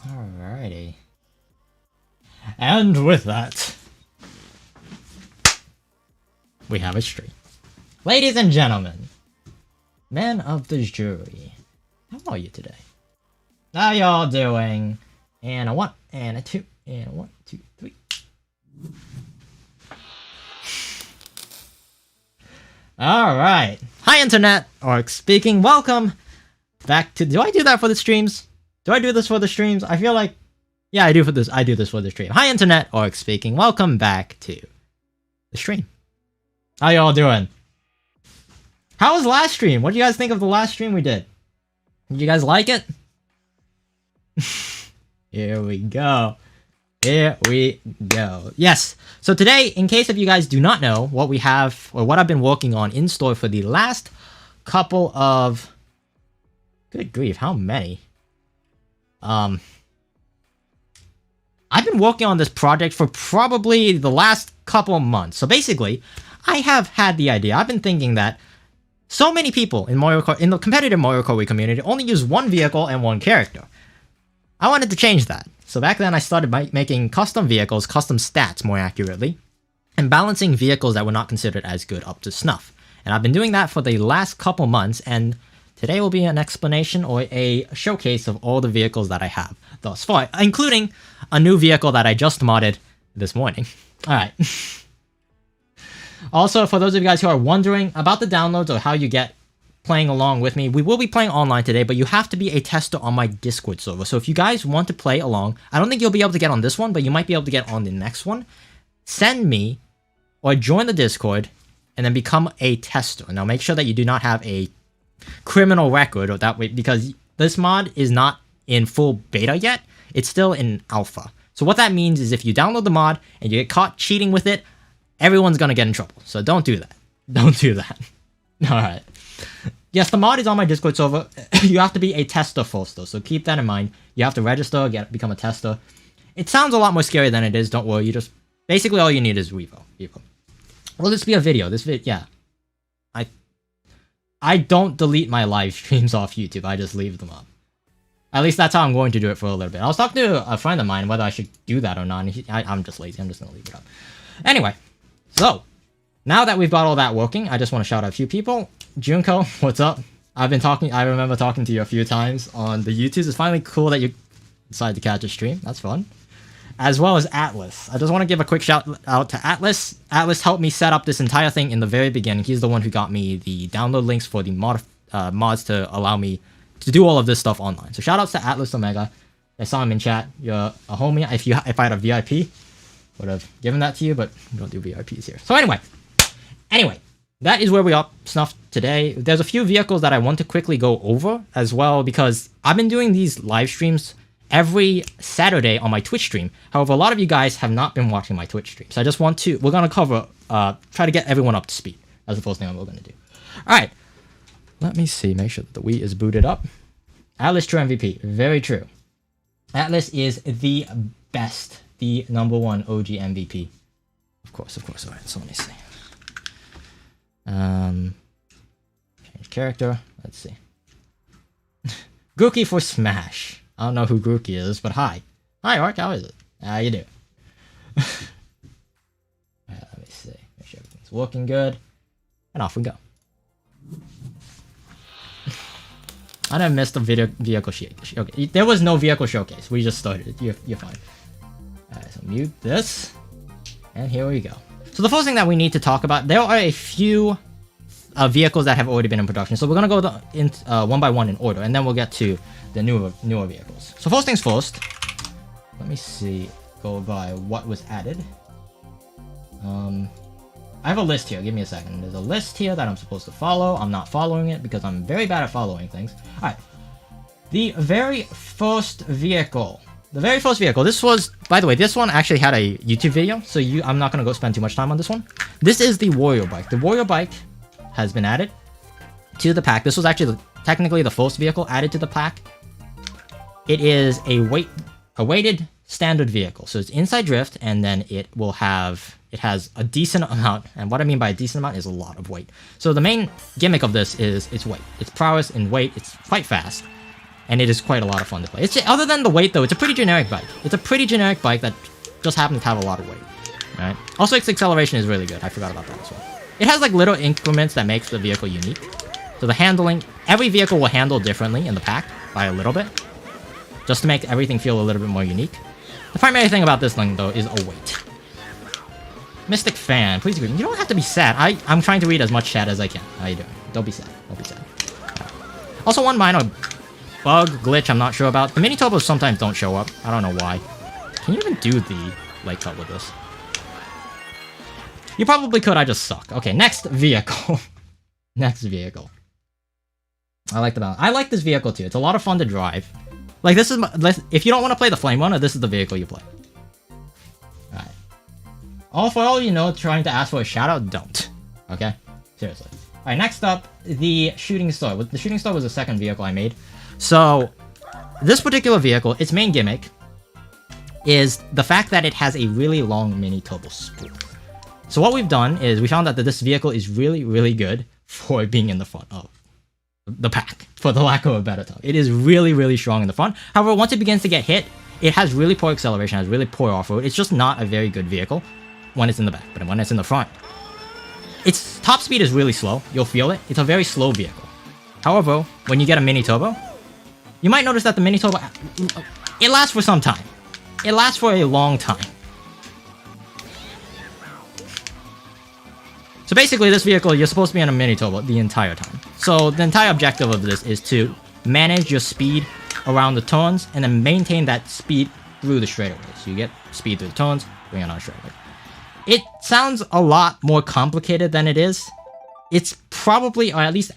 Alrighty. And with that, we have a stream. Ladies and gentlemen, men of the jury, how are you today? How y'all doing? And a 1, and a 2, and a 1, 2, 3. Alright. Hi internet, Orc speaking. Welcome back to... Do I do that for the streams? Do I do this for the streams? I feel like... Yeah, I do this for the stream. Hi internet, Orc speaking. Welcome back to the stream. How y'all doing? How was last stream? What do you guys think of the last stream we did? Did you guys like it? Here we go. Here we go. Yes. So today, in case if you guys do not know what we have, or what I've been working on in store for the last couple of... Good grief, how many? I've been working on this project for probably the last couple months. So basically, I have had the idea. I've been thinking that so many people in Mario Kart, in the competitive Mario Kart Wii community, only use one vehicle and one character. I wanted to change that. So back then I started by making custom vehicles, custom stats more accurately, and balancing vehicles that were not considered as good up to snuff. And I've been doing that for the last couple months, and today will be an explanation or a showcase of all the vehicles that I have thus far, including a new vehicle that I just modded this morning. Alright. Also, for those of you guys who are wondering about the downloads or how you get playing along with me, we will be playing online today, but you have to be a tester on my Discord server. So if you guys want to play along, I don't think you'll be able to get on this one, but you might be able to get on the next one. Send me or join the Discord and then become a tester. Now make sure that you do not have a criminal record or that way, because this mod is not in full beta yet. It's still in alpha. So what that means is if you download the mod and you get caught cheating with it, everyone's gonna get in trouble. So don't do that. Don't do that. Alright. Yes, the mod is on my Discord server. You have to be a tester first though, so keep that in mind. You have to register, become a tester. It sounds a lot more scary than it is, don't worry. You just... Basically all you need is Revo. Will this be a video? Yeah. I don't delete my live streams off YouTube, I just leave them up. At least that's how I'm going to do it for a little bit. I was talking to a friend of mine whether I should do that or not, and I'm just lazy, I'm just gonna leave it up. Anyway, so, now that we've got all that working, I just want to shout out a few people. Junko, what's up? I remember talking to you a few times on the YouTubes. It's finally cool that you decided to catch a stream, that's fun. As well as Atlas. I just want to give a quick shout out to Atlas. Atlas helped me set up this entire thing in the very beginning. He's the one who got me the download links for the mods to allow me to do all of this stuff online. So shout outs to Atlas Omega. I saw him in chat. You're a homie. If I had a VIP, would have given that to you, but we don't do VIPs here. So anyway, that is where we are snuffed today. There's a few vehicles that I want to quickly go over as well, because I've been doing these live streams every Saturday on my Twitch stream. However, a lot of you guys have not been watching my Twitch stream. So I just want to, we're going to cover, try to get everyone up to speed. That's the first thing we're going to do. Alright, let me see, make sure that the Wii is booted up. Atlas true MVP, very true. Atlas is the best, the #1 OG MVP. Of course, alright, so let me see. Change character, let's see. Gookie for Smash. I don't know who Gookie is, but hi. Hi, Ark, how is it? How you doing? Let me see. Make sure everything's working good. And off we go. I didn't miss the vehicle showcase. Okay, there was no vehicle showcase. We just started. You're fine. Alright, so mute this. And here we go. So the first thing that we need to talk about, there are a few vehicles that have already been in production. So we're going to go one by one in order, and then we'll get to the newer vehicles. So first things first, let me see, go by what was added. I have a list here, give me a second. There's a list here that I'm supposed to follow. I'm not following it because I'm very bad at following things. Alright, the very first vehicle. This was, by the way, this one actually had a YouTube video, so I'm not going to go spend too much time on this one. This is the Warrior Bike. The Warrior Bike has been added to the pack. This was actually technically the first vehicle added to the pack. It is a weighted standard vehicle. So it's inside drift, and then it has a decent amount, and what I mean by a decent amount is a lot of weight. So the main gimmick of this is its weight. Its prowess in weight, it's quite fast. and it is quite a lot of fun to play. Other than the weight, though, it's a pretty generic bike. It's a pretty generic bike that just happens to have a lot of weight. Right? Also, its acceleration is really good. I forgot about that as well. It has like little increments that makes the vehicle unique. So the handling, every vehicle will handle differently in the pack by a little bit, just to make everything feel a little bit more unique. The primary thing about this thing, though, is a weight. Mystic Fan, please agree. You don't have to be sad. I'm trying to read as much chat as I can. How you doing? Don't be sad. Don't be sad. Also, one minor bug, glitch I'm not sure about. The mini turbos sometimes don't show up. I don't know why. Can you even do the light cut with this? You probably could, I just suck. Okay, next vehicle. Next vehicle. I like this vehicle too. It's a lot of fun to drive. Like, this is if you don't want to play the Flame Runner, this is the vehicle you play. Alright. For all you know, trying to ask for a shout out, don't. Okay? Seriously. Alright, next up, the Shooting Star. The Shooting Star was the second vehicle I made. So, this particular vehicle, its main gimmick is the fact that it has a really long mini turbo spool. So what we've done is we found out that this vehicle is really, really good for being in the front of the pack, for the lack of a better term. It is really, really strong in the front. However, once it begins to get hit, it has really poor acceleration, has really poor off-road. It's just not a very good vehicle when it's in the back, but when it's in the front, its top speed is really slow. You'll feel it. It's a very slow vehicle. However, when you get a mini turbo, you might notice that the mini turbo, it lasts for some time. It lasts for a long time. So basically, this vehicle, you're supposed to be on a mini turbo the entire time. So the entire objective of this is to manage your speed around the turns and then maintain that speed through the straightaways. So you get speed through the turns, bring it on a straightaway. It sounds a lot more complicated than it is. It's probably, or at least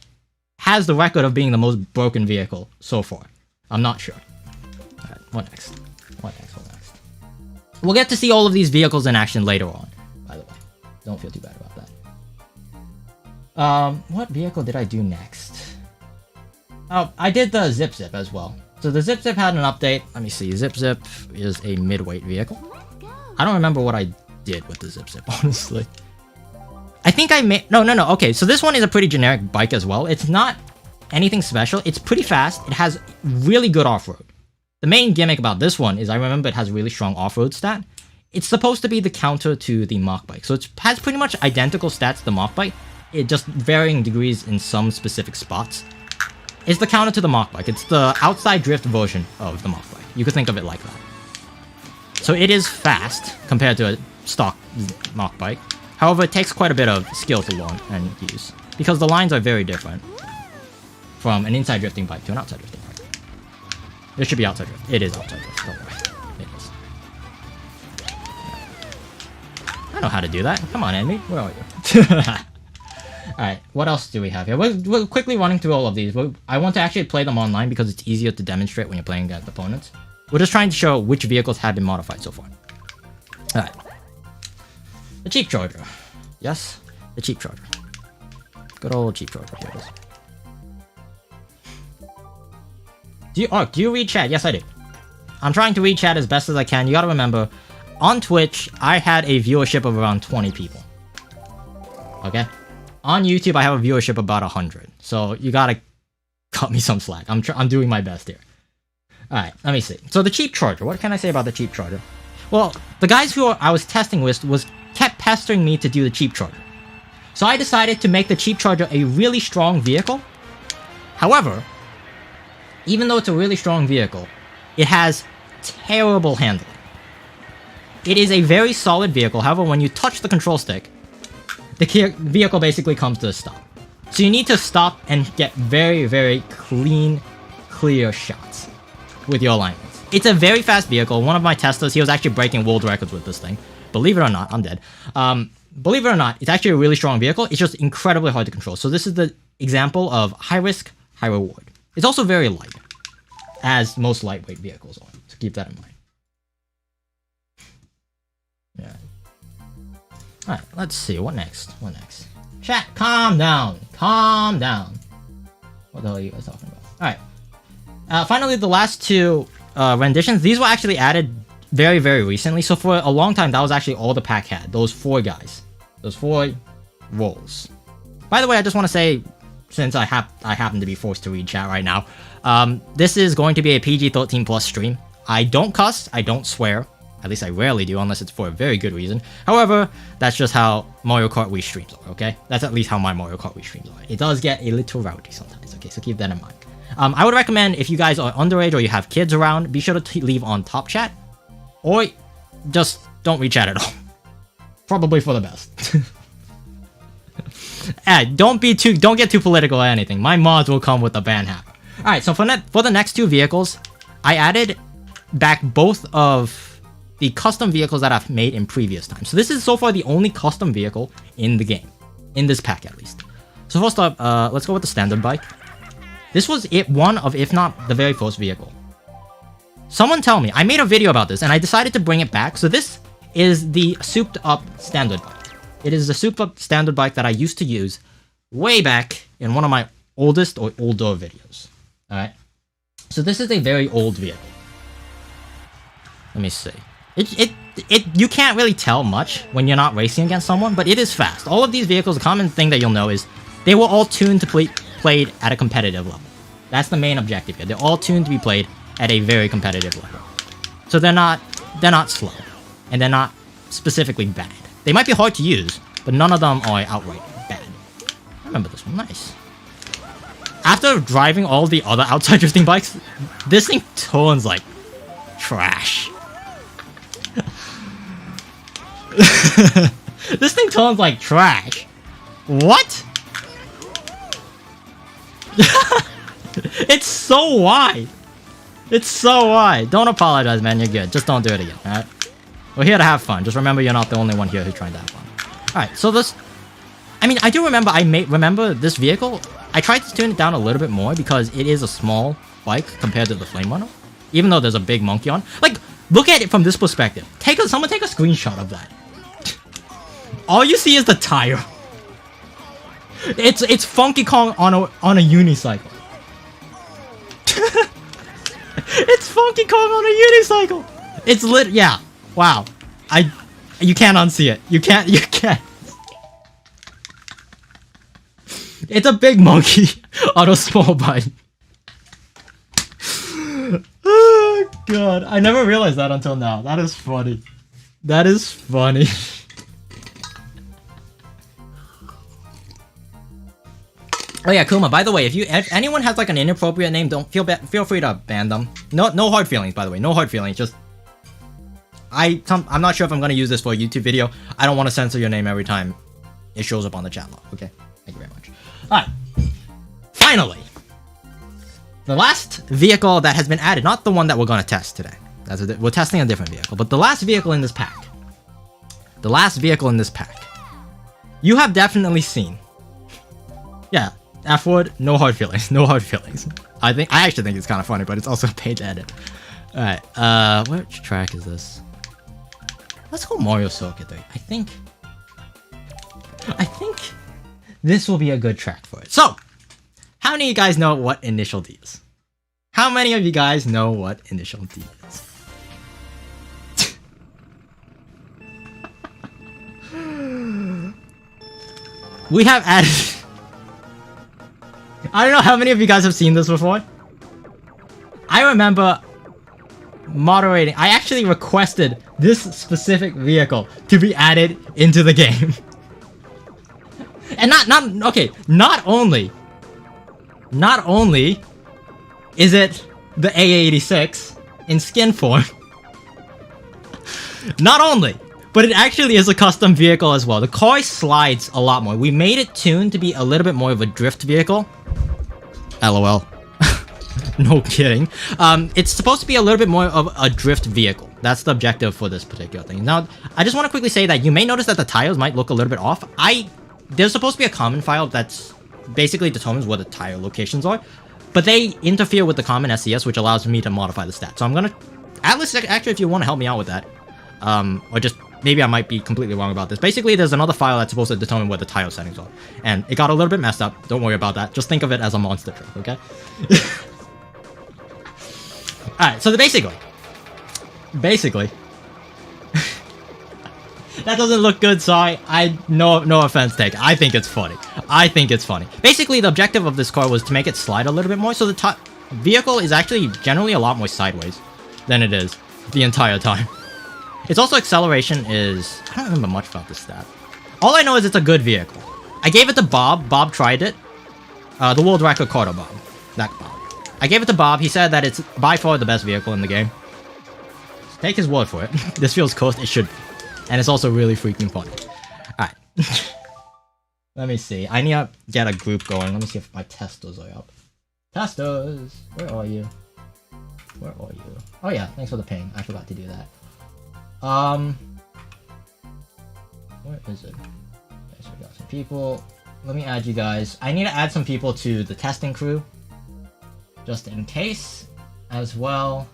has the record of being the most broken vehicle so far. I'm not sure. Alright, what next? What next? What next? We'll get to see all of these vehicles in action later on, by the way. Don't feel too bad about that. What vehicle did I do next? Oh, I did the Zip Zip as well. So the Zip Zip had an update. Let me see. Zip Zip is a mid-weight vehicle. I don't remember what I did with the Zip Zip, honestly. I think I made... No. Okay, so this one is a pretty generic bike as well. It's not anything special. It's pretty fast. It has really good off-road. The main gimmick about this one is I remember it has really strong off-road stat. It's supposed to be the counter to the Mach bike. So it has pretty much identical stats to the Mach bike. It just varying degrees in some specific spots. It's the counter to the Mach bike. It's the outside drift version of the Mach bike. You could think of it like that. So it is fast compared to a stock Mach bike. However, it takes quite a bit of skill to learn and use, because the lines are very different from an inside drifting bike to an outside drifting bike. It should be outside drift. It is outside drift. Don't worry. It is. I know how to do that. Come on, enemy. Where are you? Alright, what else do we have here? We're quickly running through all of these. I want to actually play them online because it's easier to demonstrate when you're playing against opponents. We're just trying to show which vehicles have been modified so far. Alright. The Cheap Charger. Yes, the Cheap Charger. Good old Cheap Charger. Here it is. Do you read chat? Yes, I do. I'm trying to read chat as best as I can. You gotta remember, on Twitch, I had a viewership of around 20 people. Okay? On YouTube, I have a viewership of about 100. So you gotta cut me some slack. I'm doing my best here. Alright, let me see. So the Cheap Charger. What can I say about the Cheap Charger? Well, the guys who I was testing with kept pestering me to do the Cheap Charger. So I decided to make the Cheap Charger a really strong vehicle. However, even though it's a really strong vehicle, it has terrible handling. It is a very solid vehicle. However, when you touch the control stick, the vehicle basically comes to a stop. So you need to stop and get very, very clean, clear shots with your alignments. It's a very fast vehicle. One of my testers, he was actually breaking world records with this thing. Believe it or not, I'm dead. Believe it or not, it's actually a really strong vehicle. It's just incredibly hard to control. So this is the example of high risk, high reward. It's also very light, as most lightweight vehicles are. So keep that in mind. Yeah. Alright, let's see. What next? What next? Chat, calm down. Calm down. What the hell are you guys talking about? Alright. Finally, the last two renditions. These were actually added very, very recently. So for a long time, that was actually all the pack had. Those 4 guys. Those 4 roles. By the way, I just want to say, since I happen to be forced to read chat right now. This is going to be a PG-13 plus stream. I don't cuss, I don't swear. At least I rarely do, unless it's for a very good reason. However, that's just how Mario Kart Wii streams are, okay? That's at least how my Mario Kart Wii streams are. It does get a little rowdy sometimes, okay? So keep that in mind. I would recommend, if you guys are underage or you have kids around, be sure to leave on top chat. Or just don't read chat at all. Probably for the best. Don't get too political or anything. My mods will come with a ban hammer. Alright, so for the next two vehicles, I added back both of the custom vehicles that I've made in previous times. So this is so far the only custom vehicle in the game. In this pack, at least. So first up, let's go with the standard bike. This was one of, if not the very first vehicle. Someone tell me, I made a video about this and I decided to bring it back. So this is the souped up standard bike. It is the souped up standard bike that I used to use way back in one of my oldest or older videos. Alright. So this is a very old vehicle. Let me see. You can't really tell much when you're not racing against someone, but it is fast. All of these vehicles, a common thing that you'll know is they were all tuned to played at a competitive level. That's the main objective here. They're all tuned to be played at a very competitive level. So they're not slow, and they're not specifically bad. They might be hard to use, but none of them are outright bad. I remember this one. Nice. After driving all the other outside drifting bikes, this thing turns like trash. This thing turns like trash. What? It's so wide. It's so wide. Don't apologize, man. You're good. Just don't do it again, alright? We're here to have fun. Just remember you're not the only one here who's trying to have fun. Alright, so this... I mean, I do remember remember this vehicle. I tried to tune it down a little bit more because it is a small bike compared to the Flame Runner. Even though there's a big monkey on. Like, look at it from this perspective. Someone take a screenshot of that. All you see is the tire. It's Funky Kong on a unicycle. It's Funky Kong on a unicycle. It's lit. Yeah. Wow. You can't unsee it. You can't. It's a big monkey on a small bike. Oh god. I never realized that until now. That is funny. That is funny. Oh yeah, Kuma, by the way, if anyone has like an inappropriate name, don't feel free to ban them. No hard feelings, by the way. No hard feelings. Just I'm not sure if I'm gonna use this for a YouTube video. I don't want to censor your name every time it shows up on the chat log. Okay, thank you very much. Alright. Finally, the last vehicle that has been added, not the one that we're gonna test today. We're testing a different vehicle, but the last vehicle in this pack. The last vehicle in this pack. You have definitely seen. Yeah. F-word, no hard feelings, no hard feelings. I actually think it's kind of funny, but it's also a page edit. Alright, which track is this? Let's go Mario Circuit 3. I think this will be a good track for it. So, how many of you guys know what Initial D is? How many of you guys know what Initial D is? We have added... I don't know how many of you guys have seen this before. I remember moderating. I actually requested this specific vehicle to be added into the game. And not only is it the A86 in skin form. Not only, but it actually is a custom vehicle as well. The car slides a lot more. We made it tuned to be a little bit more of a drift vehicle. LOL. No kidding. It's supposed to be a little bit more of a drift vehicle. That's the objective for this particular thing. Now, I just want to quickly say that you may notice that the tires might look a little bit off. There's supposed to be a common file that's basically determines where the tire locations are, but they interfere with the common SCS, which allows me to modify the stats. So I'm gonna... Atlas, actually, if you want to help me out with that, or just... Maybe I might be completely wrong about this. Basically, there's another file that's supposed to determine where the tile settings are. And it got a little bit messed up. Don't worry about that. Just think of it as a monster truck, okay? Alright, so basically... That doesn't look good, sorry. No offense taken. I think it's funny. I think it's funny. Basically, the objective of this car was to make it slide a little bit more, so the top vehicle is actually generally a lot more sideways than it is the entire time. Its also acceleration is... I don't remember much about this stat. All I know is it's a good vehicle. I gave it to Bob. Bob tried it. The world record quarter Bob. That Bob. I gave it to Bob. He said that it's by far the best vehicle in the game. Take his word for it. This feels cursed. It should be. And it's also really freaking funny. Alright. Let me see. I need to get a group going. Let me see if my testers are up. Testers! Where are you? Where are you? Oh yeah, thanks for the ping. I forgot to do that. Where is it? Okay, so we got some people. Let me add you guys. I need to add some people to the testing crew. Just in case. As well.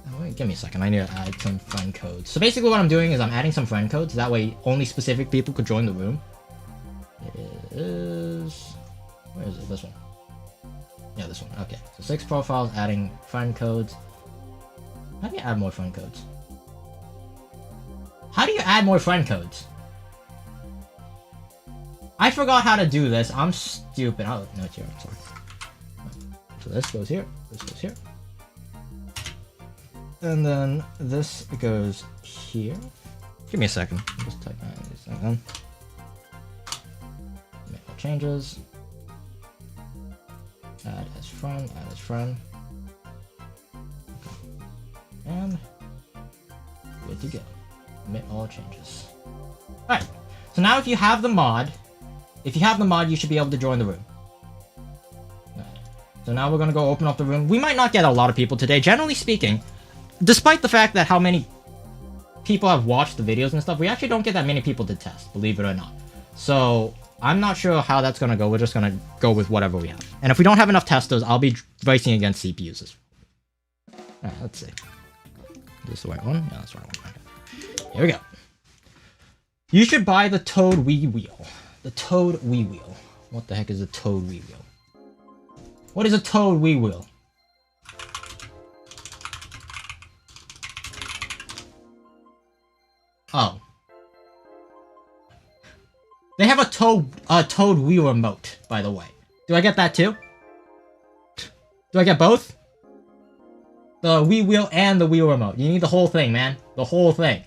Oh, wait, give me a second. I need to add some friend codes. So basically what I'm doing is I'm adding some friend codes. That way only specific people could join the room. It is... Where is it? This one. Yeah, this one. Okay. So 6 profiles, adding friend codes. How do you add more friend codes? How do you add more friend codes? I forgot how to do this. I'm stupid. Oh, no, it's here. I'm sorry. So this goes here. This goes here. And then this goes here. Give me a second. I'll just type these things in. Make all changes. Add as friend. Add as friend. Okay. And good to go. Commit all changes. Alright. So now if you have the mod, you should be able to join the room. Alright. So now we're gonna go open up the room. We might not get a lot of people today. Generally speaking, despite the fact that how many people have watched the videos and stuff, we actually don't get that many people to test, believe it or not. So I'm not sure how that's gonna go. We're just gonna go with whatever we have. And if we don't have enough testers, I'll be racing against CPUs. Alright, let's see. Is this the right one? Yeah, that's the right one. Okay. Here we go. You should buy the Toad Wii Wheel. The Toad Wii Wheel. What the heck is a Toad Wii Wheel? What is a Toad Wii Wheel? Oh. They have a Toad Wii remote, by the way. Do I get that too? Do I get both? The Wii Wheel and the Wii remote. You need the whole thing, man. The whole thing.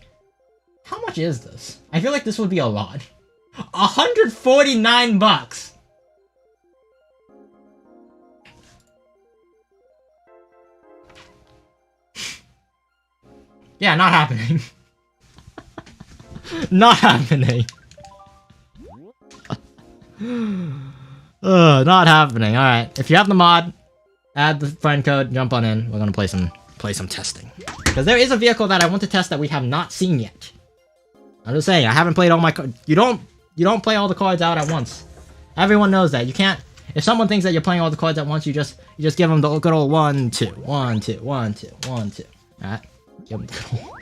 How much is this? I feel like this would be a lot. 149 bucks! Yeah, not happening. Not happening. Not happening. Alright. If you have the mod, add the friend code, jump on in. We're gonna play some testing. Because there is a vehicle that I want to test that we have not seen yet. I'm just saying, I haven't played all my cards. You don't play all the cards out at once. Everyone knows that. You can't. If someone thinks that you're playing all the cards at once, you just give them the good old 1, 2, 1, 2, 1, 2, 1, 2. Alright? Give them the good old.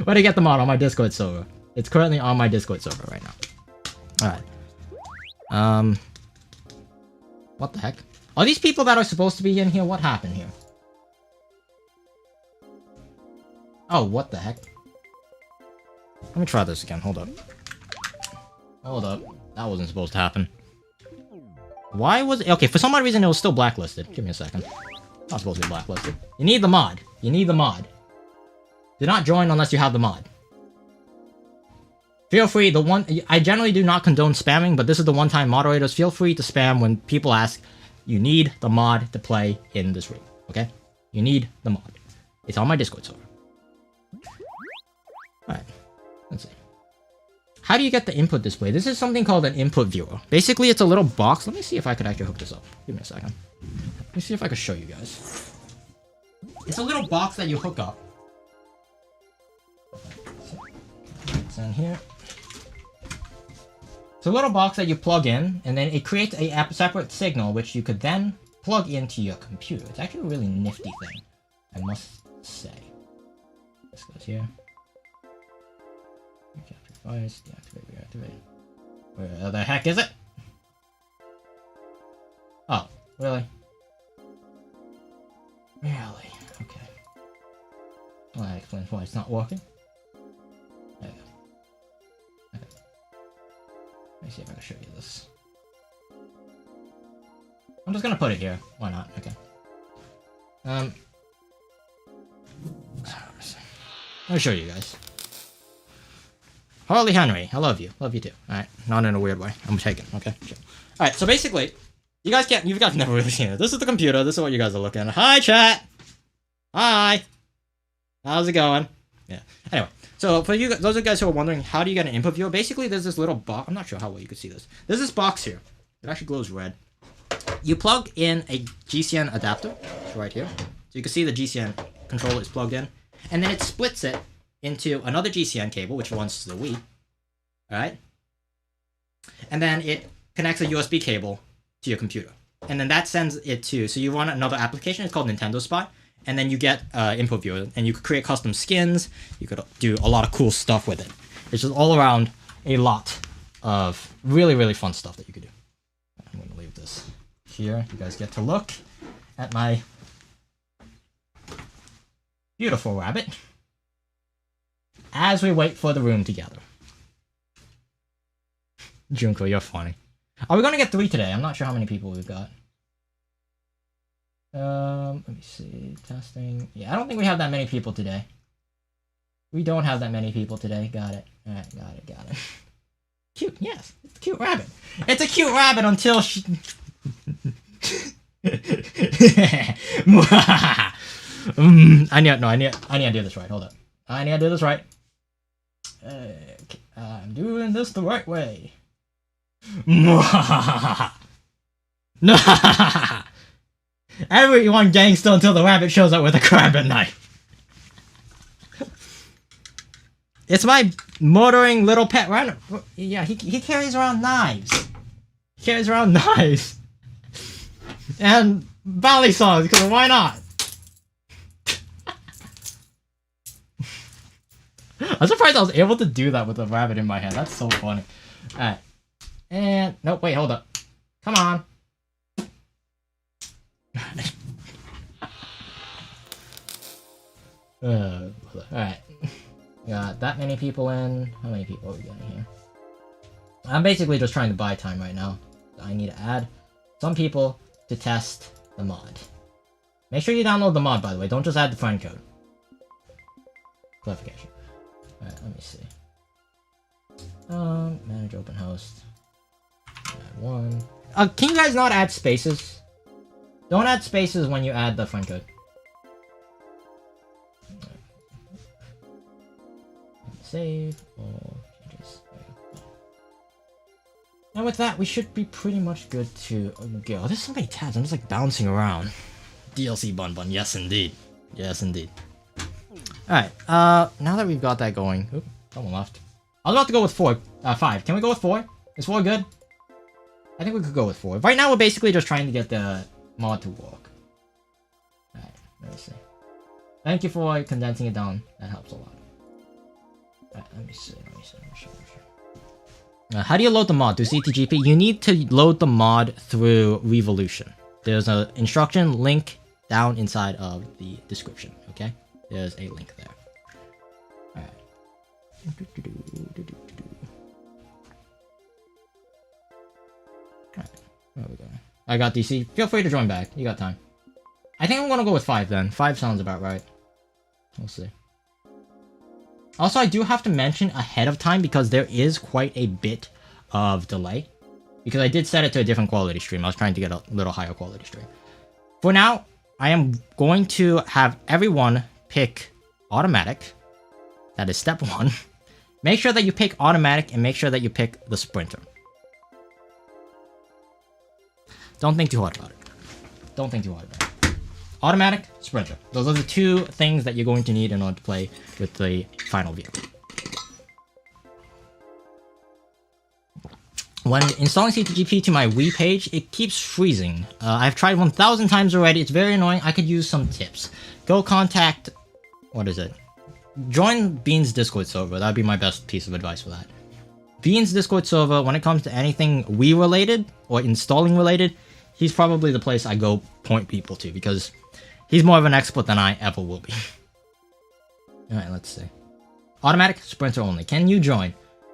Where to get the mod? On my Discord server. It's currently on my Discord server right now. Alright. What the heck? Are these people that are supposed to be in here? What happened here? Oh, what the heck? Let me try this again. Hold up. Hold up. That wasn't supposed to happen. Why was it? Okay, for some odd reason it was still blacklisted. Give me a second. Not supposed to be blacklisted. You need the mod. You need the mod. Do not join unless you have the mod. Feel free, I generally do not condone spamming, but this is the one-time moderators. Feel free to spam when people ask. You need the mod to play in this room, okay? You need the mod. It's on my Discord server. Alright, let's see. How do you get the input display? This is something called an input viewer. Basically, it's a little box. Let me see if I could actually hook this up. Give me a second. Let me see if I could show you guys. It's a little box that you hook up. It's in here. It's a little box that you plug in, and then it creates a separate signal, which you could then plug into your computer. It's actually a really nifty thing, I must say. This goes here. Capture device, deactivate, reactivate. Where the heck is it? Oh, really? Really? Okay. Well, that explains why it's not working. There you go. Okay. Let me see if I can show you this. I'm just gonna put it here. Why not? Okay. I'll show you guys. Harley Henry, I love you. Love you too. Alright, not in a weird way. I'm taken, okay? Sure. Alright, so basically, you guys never really seen it. This is the computer, this is what you guys are looking at. Hi, chat! Hi! How's it going? Yeah. Anyway, so for you, those of you guys who are wondering, how do you get an input viewer? Basically, there's this little box. I'm not sure how well you can see this. There's this box here. It actually glows red. You plug in a GCN adapter, right here. So you can see the GCN controller is plugged in. And then it splits it into another GCN cable, which runs to the Wii. Alright? And then it connects a USB cable to your computer. And then that sends it to, so you run another application, it's called Nintendo Spy. And then you get input viewer, and you could create custom skins. You could do a lot of cool stuff with it. It's just all around a lot of really, really fun stuff that you could do. I'm going to leave this here. You guys get to look at my beautiful rabbit as we wait for the room together. Junko, you're funny. Are we going to get 3 today? I'm not sure how many people we've got. Let me see. Testing. Yeah, I don't think we have that many people today. We don't have that many people today. Got it. Alright, got it. Cute, yes. It's a cute rabbit. It's a cute rabbit until she... I need to do this right. Hold up. I need to do this right. Okay, I'm doing this the right way. Everyone gangster until the rabbit shows up with a crab knife. It's my murdering little pet rabbit. Yeah, he carries around knives. He carries around knives. And ballet songs, because why not? I'm surprised I was able to do that with a rabbit in my hand. That's so funny. Alright. And... Nope, wait, hold up. Come on. Alright. Got that many people in. How many people are we getting here? I'm basically just trying to buy time right now. I need to add some people to test the mod. Make sure you download the mod, by the way. Don't just add the friend code. Clarification. Alright, let me see. Manage open host. Add one. Can you guys not add spaces? Don't add spaces when you add the friend code. Save all changes. And with that, we should be pretty much good to go. There's so many tabs. I'm just like bouncing around. DLC bun. Yes, indeed. Yes, indeed. Alright, now that we've got that going... Oop, someone left. I was about to go with 5. Can we go with 4? Is 4 good? I think we could go with 4. Right now, we're basically just trying to get the mod to work. Alright, let me see. Thank you for condensing it down. That helps a lot. Alright, let me see. How do you load the mod through CTGP? You need to load the mod through Revolution. There's an instruction link down inside of the description, okay? There's a link there. Alright. Alright, where are we going? I got DC. Feel free to join back. You got time. I think I'm gonna go with 5 then. 5 sounds about right. We'll see. Also, I do have to mention ahead of time because there is quite a bit of delay. Because I did set it to a different quality stream. I was trying to get a little higher quality stream. For now, I am going to have everyone pick automatic. That is step 1. Make sure that you pick automatic and make sure that you pick the sprinter. Don't think too hard about it. Don't think too hard about it. Automatic, sprinter. Those are the 2 things that you're going to need in order to play with the final vehicle. When installing CTGP to my Wii page, it keeps freezing. I've tried 1,000 times already. It's very annoying. I could use some tips. Go contact... What is it? Join Bean's Discord server. That'd be my best piece of advice for that. Bean's Discord server, when it comes to anything Wii related or installing related, he's probably the place I go point people to because he's more of an expert than I ever will be. Alright, let's see. Automatic sprinter only. Can you join?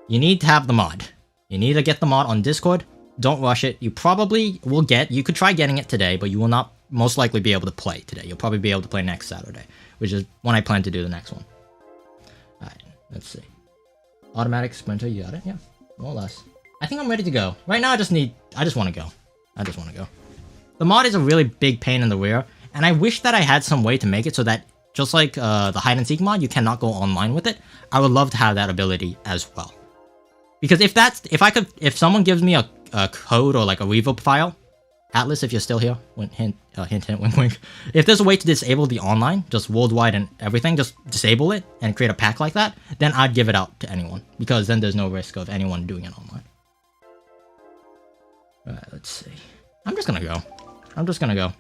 You need to have the mod. You need to get the mod on Discord. Don't rush it. You probably will get... You could try getting it today, but you will not most likely be able to play today. You'll probably be able to play next Saturday, which is when I plan to do the next one. Alright, let's see. Automatic sprinter, you got it? Yeah, more or less. I think I'm ready to go. Right now, I just want to go. I just want to go. The mod is a really big pain in the rear, and I wish that I had some way to make it so that, just like the hide and seek mod, you cannot go online with it. I would love to have that ability as well. Because if someone gives me a code or like a reverb file, Atlas, if you're still here, hint, wink, wink. If there's a way to disable the online, just worldwide and everything, just disable it and create a pack like that, then I'd give it out to anyone. Because then there's no risk of anyone doing it online. Alright, let's see. I'm just gonna go.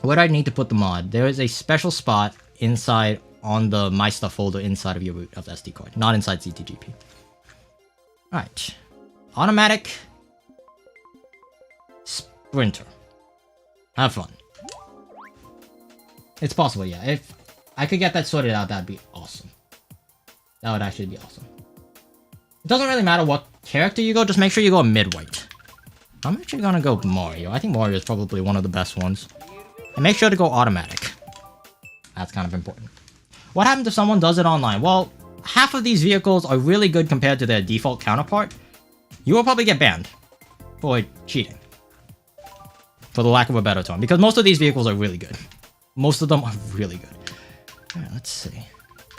Where do I need to put the mod? There is a special spot inside on the My Stuff folder inside of your root of the SD card, not inside CTGP. Alright. Automatic sprinter. Have fun. It's possible, yeah. If I could get that sorted out, that'd be awesome. That would actually be awesome. It doesn't really matter what character you go, just make sure you go mid-weight. I'm actually gonna go Mario. I think Mario is probably one of the best ones. And make sure to go automatic. That's kind of important. What happens if someone does it online? Well, half of these vehicles are really good compared to their default counterpart. You will probably get banned for cheating. For the lack of a better term. Because most of these vehicles are really good. Most of them are really good. Alright, let's see.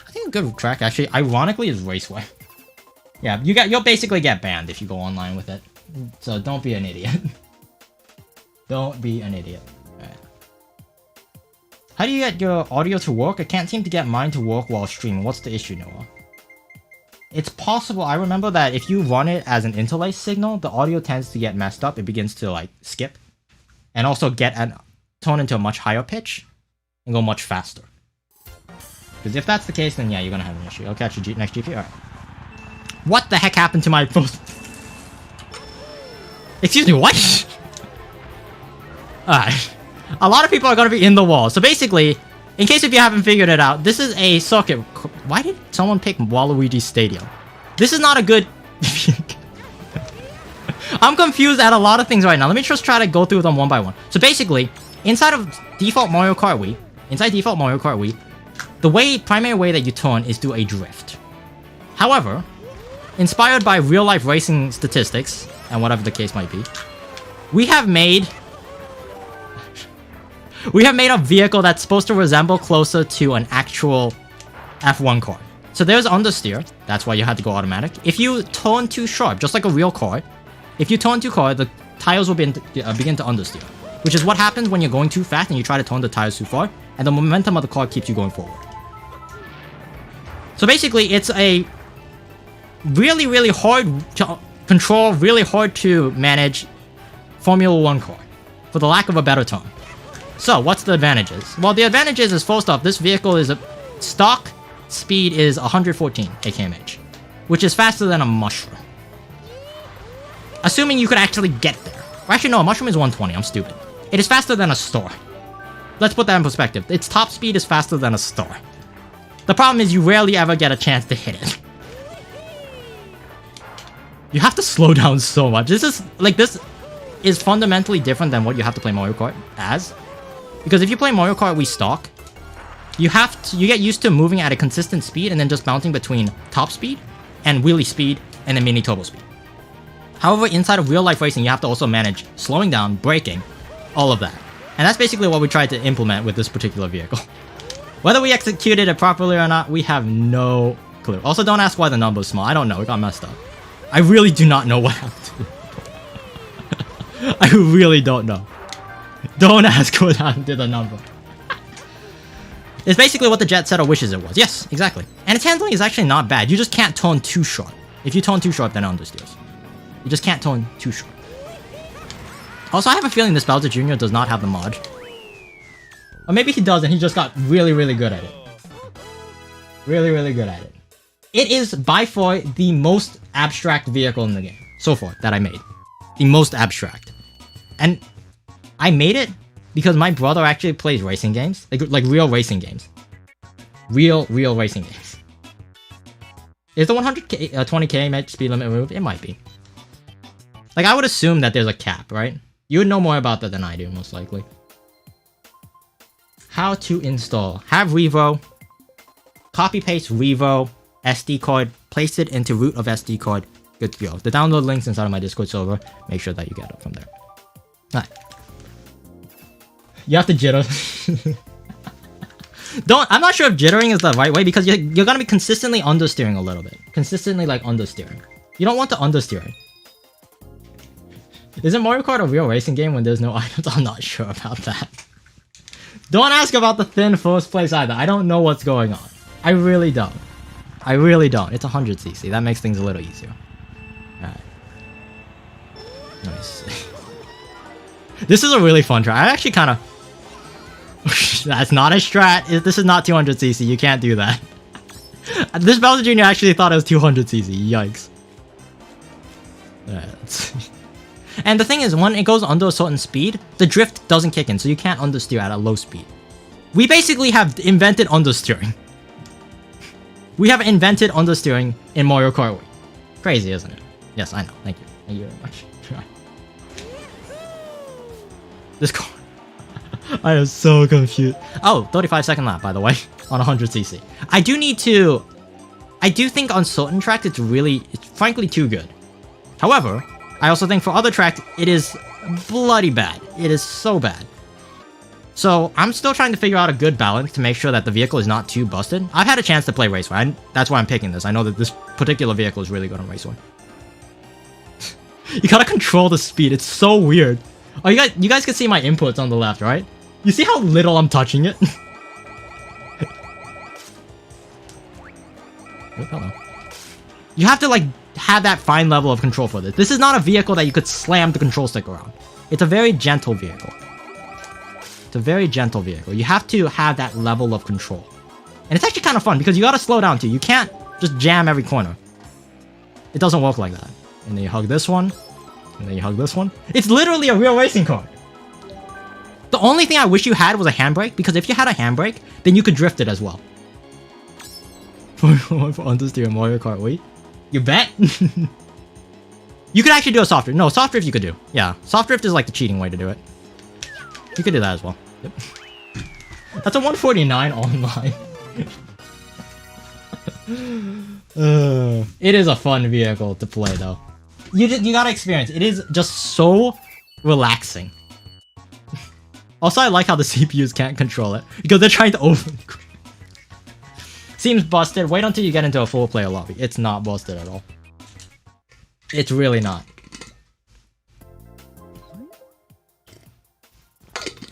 I think a good track, actually, ironically, is Raceway. Yeah, you'll basically get banned if you go online with it. So don't be an idiot. Don't be an idiot. Alright. How do you get your audio to work? I can't seem to get mine to work while streaming. What's the issue, Noah? It's possible. I remember that if you run it as an interlace signal, the audio tends to get messed up. It begins to like skip. And also tone into a much higher pitch. And go much faster. Because if that's the case, then yeah, you're gonna have an issue. I'll catch you next GP. Alright. What the heck happened to my phone? Excuse me, what? Alright. A lot of people are going to be in the wall. So basically, in case if you haven't figured it out, this is a circuit. Why did someone pick Waluigi Stadium? This is not a good... I'm confused at a lot of things right now. Let me just try to go through them one by one. So basically, inside of default Mario Kart Wii, the primary way that you turn is through a drift. However, inspired by real-life racing statistics, and whatever the case might be, we have made a vehicle that's supposed to resemble closer to an actual F1 car. So there's understeer, that's why you had to go automatic. If you turn too sharp, just like a real car, if you turn too hard, the tires will begin to understeer. Which is what happens when you're going too fast and you try to turn the tires too far, and the momentum of the car keeps you going forward. So basically, it's a really, really hard to control, really hard to manage Formula 1 car, for the lack of a better term. So, what's the advantages? Well, the advantages is, first off, this vehicle is stock speed is 114 km/h, which is faster than a mushroom. Assuming you could actually get there. Or actually, no, a mushroom is 120, I'm stupid. It is faster than a star. Let's put that in perspective. Its top speed is faster than a star. The problem is you rarely ever get a chance to hit it. You have to slow down so much. This is fundamentally different than what you have to play Mario Kart as. Because if you play Mario Kart Wii stock, you get used to moving at a consistent speed and then just bouncing between top speed and wheelie speed and then mini turbo speed. However, inside of real life racing, you have to also manage slowing down, braking, all of that. And that's basically what we tried to implement with this particular vehicle. Whether we executed it properly or not, we have no clue. Also, don't ask why the number's small. I don't know. It got messed up. I really do not know what happened. I really don't know. Don't ask what happened to the number. It's basically what the Jet Setter wishes it was. Yes, exactly. And its handling is actually not bad. You just can't turn too sharp. If you turn too sharp, then it understeers. You just can't turn too sharp. Also, I have a feeling this Bowser Jr. does not have the mod. Or maybe he does and he just got really, really good at it. Really, really good at it. It is by far the most abstract vehicle in the game. So far, that I made. The most abstract. And I made it because my brother actually plays racing games. Like real racing games. Real racing games. Is the 100k, 20k speed limit removed? It might be. Like, I would assume that there's a cap, right? You would know more about that than I do, most likely. How to install. Have Revo. Copy paste Revo SD card. Place it into root of SD card. Good to go. The download link's inside of my Discord server. Make sure that you get it from there. Alright. You have to jitter. I'm not sure if jittering is the right way because you're gonna be consistently understeering a little bit. Consistently, like, understeering. You don't want to understeer. Isn't Mario Kart a real racing game when there's no items? I'm not sure about that. Don't ask about the thin first place either. I don't know what's going on. I really don't. I really don't. It's 100cc. That makes things a little easier. Alright. Nice. This is a really fun track. I actually kind of... That's not a strat. This is not 200cc. You can't do that. This Bowser Jr. actually thought it was 200cc. Yikes. And the thing is, when it goes under a certain speed, the drift doesn't kick in, so you can't understeer at a low speed. We basically have invented understeering. We have invented understeering in Mario Kart Wii. Crazy, isn't it? Yes, I know. Thank you. Thank you very much. This car... I am so confused. Oh, 35-second lap, by the way, on 100cc. I do think on certain tracks it's frankly too good. However, I also think for other tracks it is bloody bad. It is so bad. So I'm still trying to figure out a good balance to make sure that the vehicle is not too busted. I've had a chance to play Raceway. That's why I'm picking this. I know that this particular vehicle is really good on Raceway. You gotta control the speed. It's so weird. Oh, you guys can see my inputs on the left, right? You see how little I'm touching it? Oh, hello. You have to, like, have that fine level of control for this. This is not a vehicle that you could slam the control stick around. It's a very gentle vehicle. It's a very gentle vehicle. You have to have that level of control. And it's actually kind of fun because you gotta slow down too. You can't just jam every corner. It doesn't work like that. And then you hug this one. And then you hug this one. It's literally a real racing car. The only thing I wish you had was a handbrake, because if you had a handbrake, then you could drift it as well. For understeer Mario Kart Wii? You bet? You could actually do a soft drift. No, soft drift you could do. Yeah, soft drift is like the cheating way to do it. You could do that as well. Yep. That's a 149 online. It is a fun vehicle to play though. You gotta experience it. It is just so relaxing. Also, I like how the CPUs can't control it because they're trying to open. Seems busted. Wait until you get into a full player lobby. It's not busted at all. It's really not.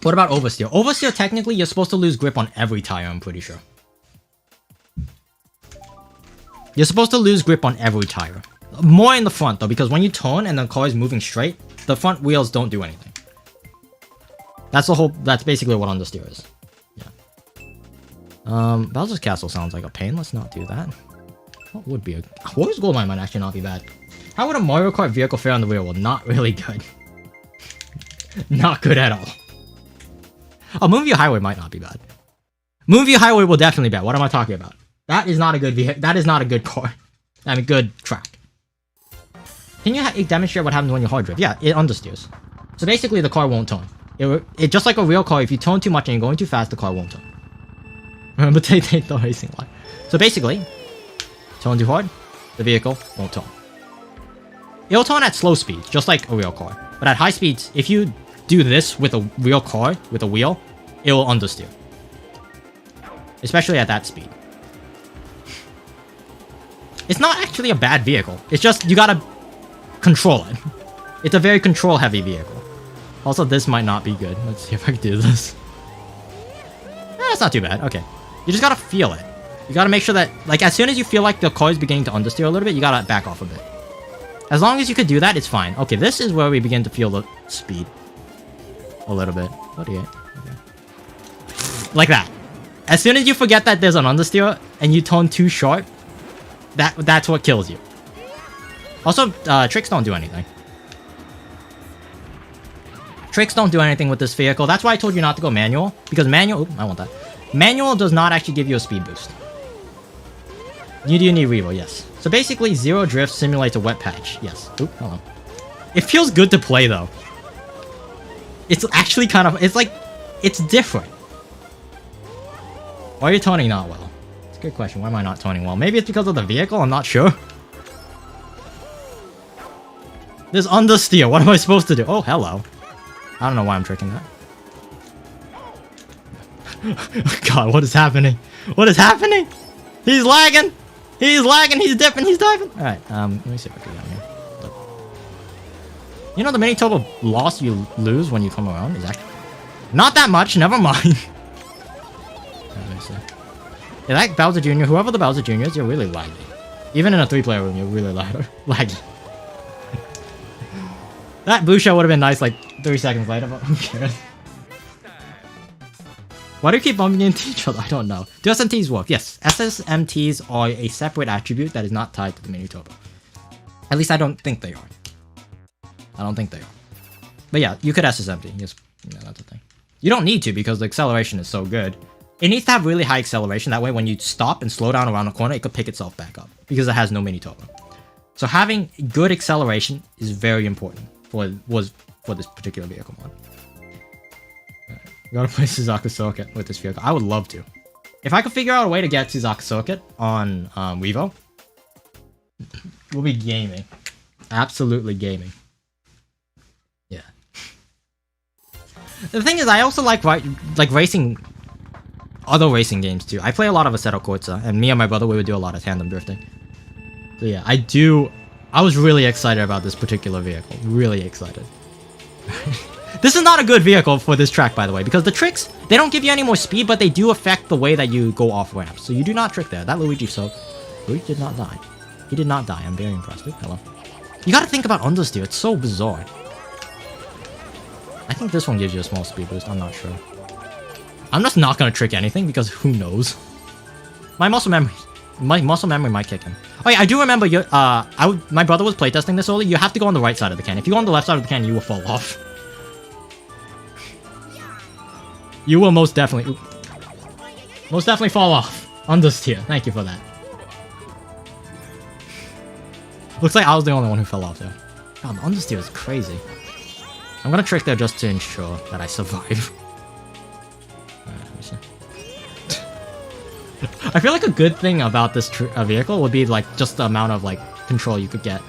What about oversteer? Oversteer, technically, you're supposed to lose grip on every tire, I'm pretty sure. You're supposed to lose grip on every tire. More in the front, though, because when you turn and the car is moving straight, the front wheels don't do anything. That's basically what understeer is. Yeah. Bowser's Castle sounds like a pain. Let's not do that. What would be a... Warriors Goldmine might actually not be bad. How would a Mario Kart vehicle fare on the real world? Not really good. Not good at all. Oh, Moonview Highway might not be bad. Moonview Highway will definitely be bad. What am I talking about? That is not a good vehicle. That is not a good car. I mean, good track. Can you demonstrate what happens when you hard drift? Yeah, it understeers. So basically, the car won't turn. It just like a real car, if you turn too much and you're going too fast, the car won't turn. Remember, take the racing line. So basically, turn too hard, the vehicle won't turn. It'll turn at slow speeds, just like a real car. But at high speeds, if you do this with a real car, with a wheel, it will understeer. Especially at that speed. It's not actually a bad vehicle. It's just, you gotta control it. It's a very control-heavy vehicle. Also, this might not be good. Let's see if I can do this. It's not too bad. Okay. You just gotta feel it. You gotta make sure that, like, as soon as you feel like the car is beginning to understeer a little bit, you gotta back off a bit. As long as you could do that, it's fine. Okay, this is where we begin to feel the speed. A little bit. 48. Okay. Like that. As soon as you forget that there's an understeer, and you turn too sharp, that's what kills you. Also, tricks don't do anything. Tricks don't do anything with this vehicle. That's why I told you not to go manual. Because manual... Ooh, I want that. Manual does not actually give you a speed boost. You do need reroll, yes. So basically, zero drift simulates a wet patch. Yes. Oop, hello. It feels good to play though. It's actually kind of, it's like, it's different. Why are you toning not well? It's a good question. Why am I not toning well? Maybe it's because of the vehicle? I'm not sure. There's understeer. What am I supposed to do? Oh, hello. I don't know why I'm tricking that. God, what is happening? What is happening? He's lagging. He's lagging. He's dipping. He's diving. All right. Let me see if I can get on here. Look. You know the mini turbo loss you lose when you come around is actually not that much. Never mind. Let me see. Yeah, that Bowser Jr. Whoever the Bowser Jr. is, you're really laggy. Even in a 3-player room, you're really laggy. That blue shell would have been nice like 3 seconds later, but who cares? Why do you keep bumping into each other? I don't know. Do SMTs work? Yes. SSMTs are a separate attribute that is not tied to the mini turbo. At least I don't think they are. I don't think they are. But yeah, you could SSMT. Yes, yeah, that's the thing. You don't need to because the acceleration is so good. It needs to have really high acceleration. That way when you stop and slow down around the corner, it could pick itself back up. Because it has no mini turbo. So having good acceleration is very important for this particular vehicle mod. We gotta play Suzaku Circuit with this vehicle. I would love to. If I could figure out a way to get Suzaku Circuit on Revo, we'll be gaming. Absolutely gaming. Yeah. The thing is, I also like racing, other racing games too. I play a lot of Assetto Corsa, and me and my brother, we would do a lot of tandem drifting. So yeah, I was really excited about this particular vehicle. Really excited. This is not a good vehicle for this track, by the way, because the tricks, they don't give you any more speed, but they do affect the way that you go off ramps. So you do not trick there. That Luigi did not die. He did not die. I'm very impressed. Ooh, hello. You gotta think about understeer. It's so bizarre. I think this one gives you a small speed boost. I'm not sure. I'm just not gonna trick anything because who knows? My muscle memory might kick in. Oh yeah, I do remember my brother was playtesting this earlier. You have to go on the right side of the can. If you go on the left side of the can, you will fall off. You will most definitely fall off. Understeer. Thank you for that. Looks like I was the only one who fell off there. God, the understeer is crazy. I'm gonna trick there just to ensure that I survive. Alright, let me see. I feel like a good thing about this vehicle would be like just the amount of like control you could get.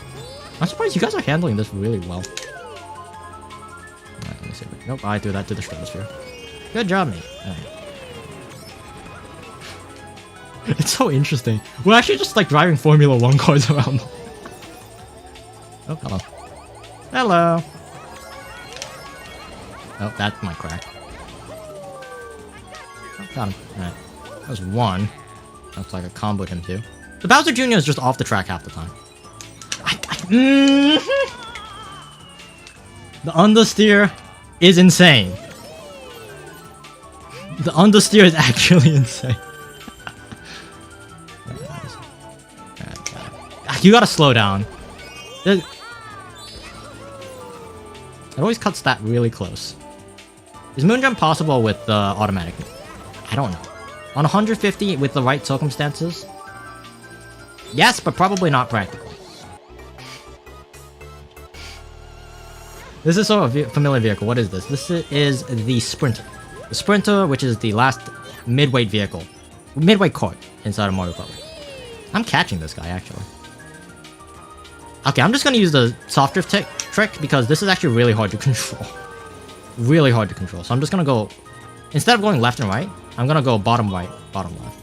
I'm surprised you guys are handling this really well. Alright, let me see. Nope, I threw that to the stratosphere. Good job, mate. Right. It's so interesting. We're actually just like driving Formula 1 cars around. Oh, hello. Hello. Oh, that's my crack. Oh, got him. Alright. That was one. Looks like I comboed him too. The Bowser Jr. is just off the track half the time. The understeer is insane. The understeer is actually insane. You gotta slow down. It always cuts that really close. Is Moonjump possible with the automatic? I don't know. On 150 with the right circumstances? Yes, but probably not practical. This is so a familiar vehicle. What is this? This is the Sprinter. The Sprinter, which is the last mid-weight vehicle. Mid-weight cart inside of Mario Kart. I'm catching this guy, actually. Okay, I'm just gonna use the soft drift trick because this is actually really hard to control. Really hard to control. So I'm just gonna go... Instead of going left and right, I'm gonna go bottom right, bottom left.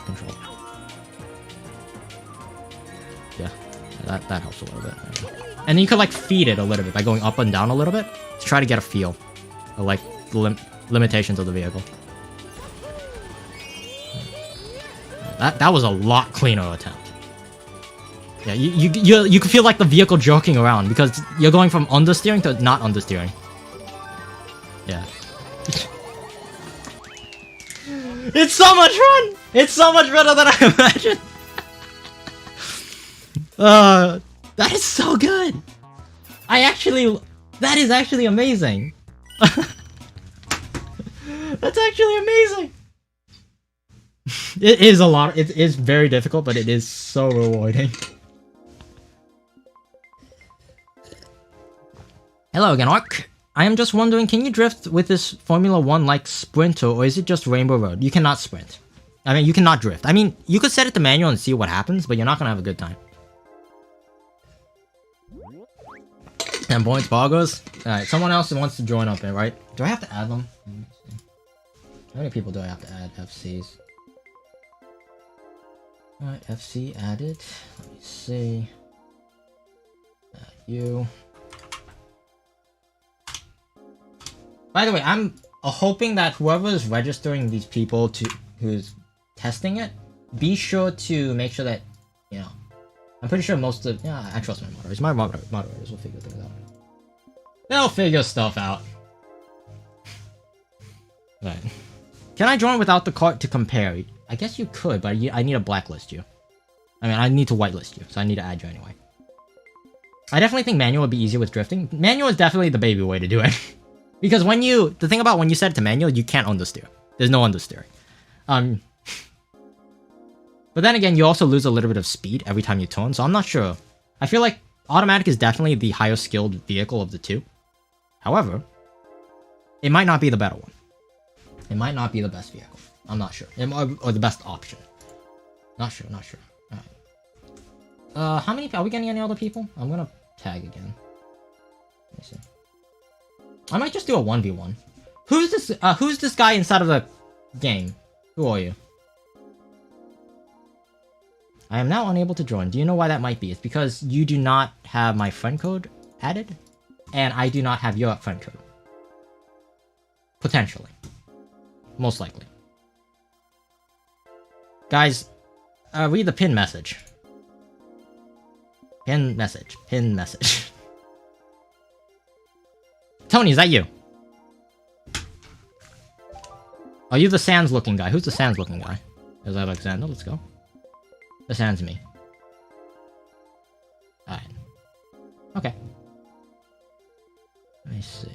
Control. Yeah, that helps a little bit. And then you could like feed it a little bit by going up and down a little bit to try to get a feel of like the limitations of the vehicle. That was a lot cleaner attempt. Yeah, you can feel like the vehicle jerking around because you're going from understeering to not understeering. Yeah. It's so much fun! It's so much better than I imagined! That is so good! That is actually amazing! That's actually amazing! It is a lot. It is very difficult, but it is so rewarding. Hello again, Ark. I am just wondering, can you drift with this Formula 1 like Sprinter, or is it just Rainbow Road? You cannot sprint. I mean, you cannot drift. I mean, you could set it to manual and see what happens, but you're not gonna have a good time. And points boggers. Alright, someone else wants to join up in, right? Do I have to add them? How many people do I have to add FCs? Alright, FC added. Let me see. You. By the way, I'm hoping that whoever is registering these people who's testing it, be sure to make sure that, you know, I'm pretty sure most of, yeah, I trust my moderators. My moderators will figure things out. They'll figure stuff out. Right. Can I join without the cart to compare? I guess you could, but I need to blacklist you. I mean, I need to whitelist you, so I need to add you anyway. I definitely think manual would be easier with drifting. Manual is definitely the baby way to do it. Because the thing about when you set it to manual, you can't understeer. There's no understeering. But then again, you also lose a little bit of speed every time you turn, so I'm not sure. I feel like automatic is definitely the higher skilled vehicle of the two. However, it might not be the better one. It might not be the best vehicle. I'm not sure. Or the best option. Not sure. Alright. How many... Are we getting any other people? I'm gonna tag again. Let me see. I might just do a 1v1. Who's this guy inside of the game? Who are you? I am now unable to join. Do you know why that might be? It's because you do not have my friend code added, and I do not have your friend code. Potentially. Most likely. Guys, read the pin message. Pin message. Tony, is that you? Are you the Sans looking guy? Who's the Sans looking guy? Is that Alexander? Let's go. The Sans me. Alright. Okay. Let me see.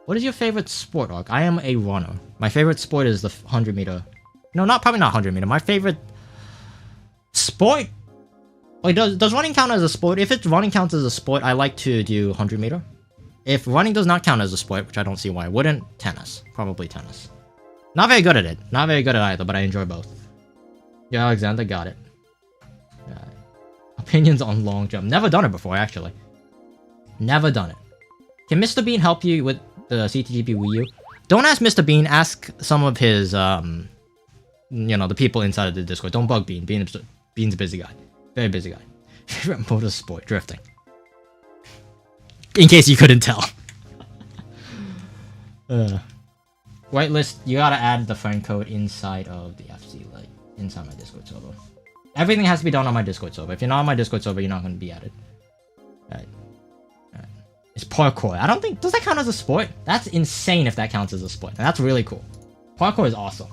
What is your favorite sport, Ark? I am a runner. My favorite sport is the 100 meter. No, probably not 100 meter. My favorite sport. Wait, does running count as a sport? If running counts as a sport, I like to do 100 meter. If running does not count as a sport, which I don't see why, wouldn't, tennis. Probably tennis. Not very good at it. Not very good at either, but I enjoy both. Yeah, Alexander, got it. Opinions on long jump. Never done it before, actually. Never done it. Can Mr. Bean help you with the CTGP Wii U? Don't ask Mr. Bean, ask some of his, you know, the people inside of the Discord. Don't bug Bean. Bean's a busy guy. Very busy guy. Favorite motorsport, drifting. In case you couldn't tell. Whitelist, you gotta add the friend code inside of the FC, like, inside my Discord server. Everything has to be done on my Discord server. If you're not on my Discord server, you're not gonna be added. Alright. It's parkour. I don't think... Does that count as a sport? That's insane if that counts as a sport. That's really cool. Parkour is awesome.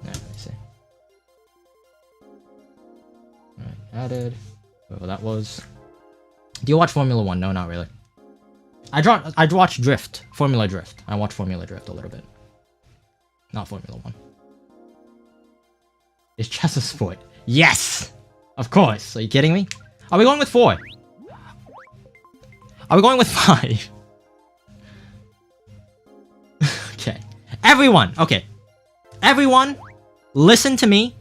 Alright, let me see. Alright, added. Whatever that was. Do you watch Formula 1? No, not really. I watch Drift. Formula Drift. I watch Formula Drift a little bit. Not Formula 1. Is chess a sport? Yes! Of course. Are you kidding me? Are we going with 4? Are we going with 5? Okay. Everyone! Okay. Everyone, listen to me.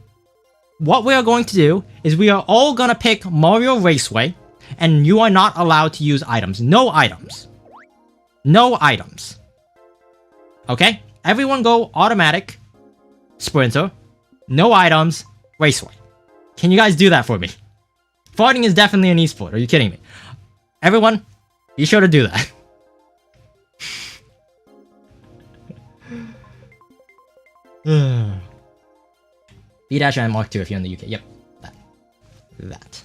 What we are going to do is we are all gonna pick Mario Raceway, and you are not allowed to use items. No items. No items. Okay? Everyone go automatic, sprinter, no items, raceway. Can you guys do that for me? Farting is definitely an esport. Are you kidding me? Everyone, be sure to do that. B-dash and Mark 2 if you're in the UK. Yep. That.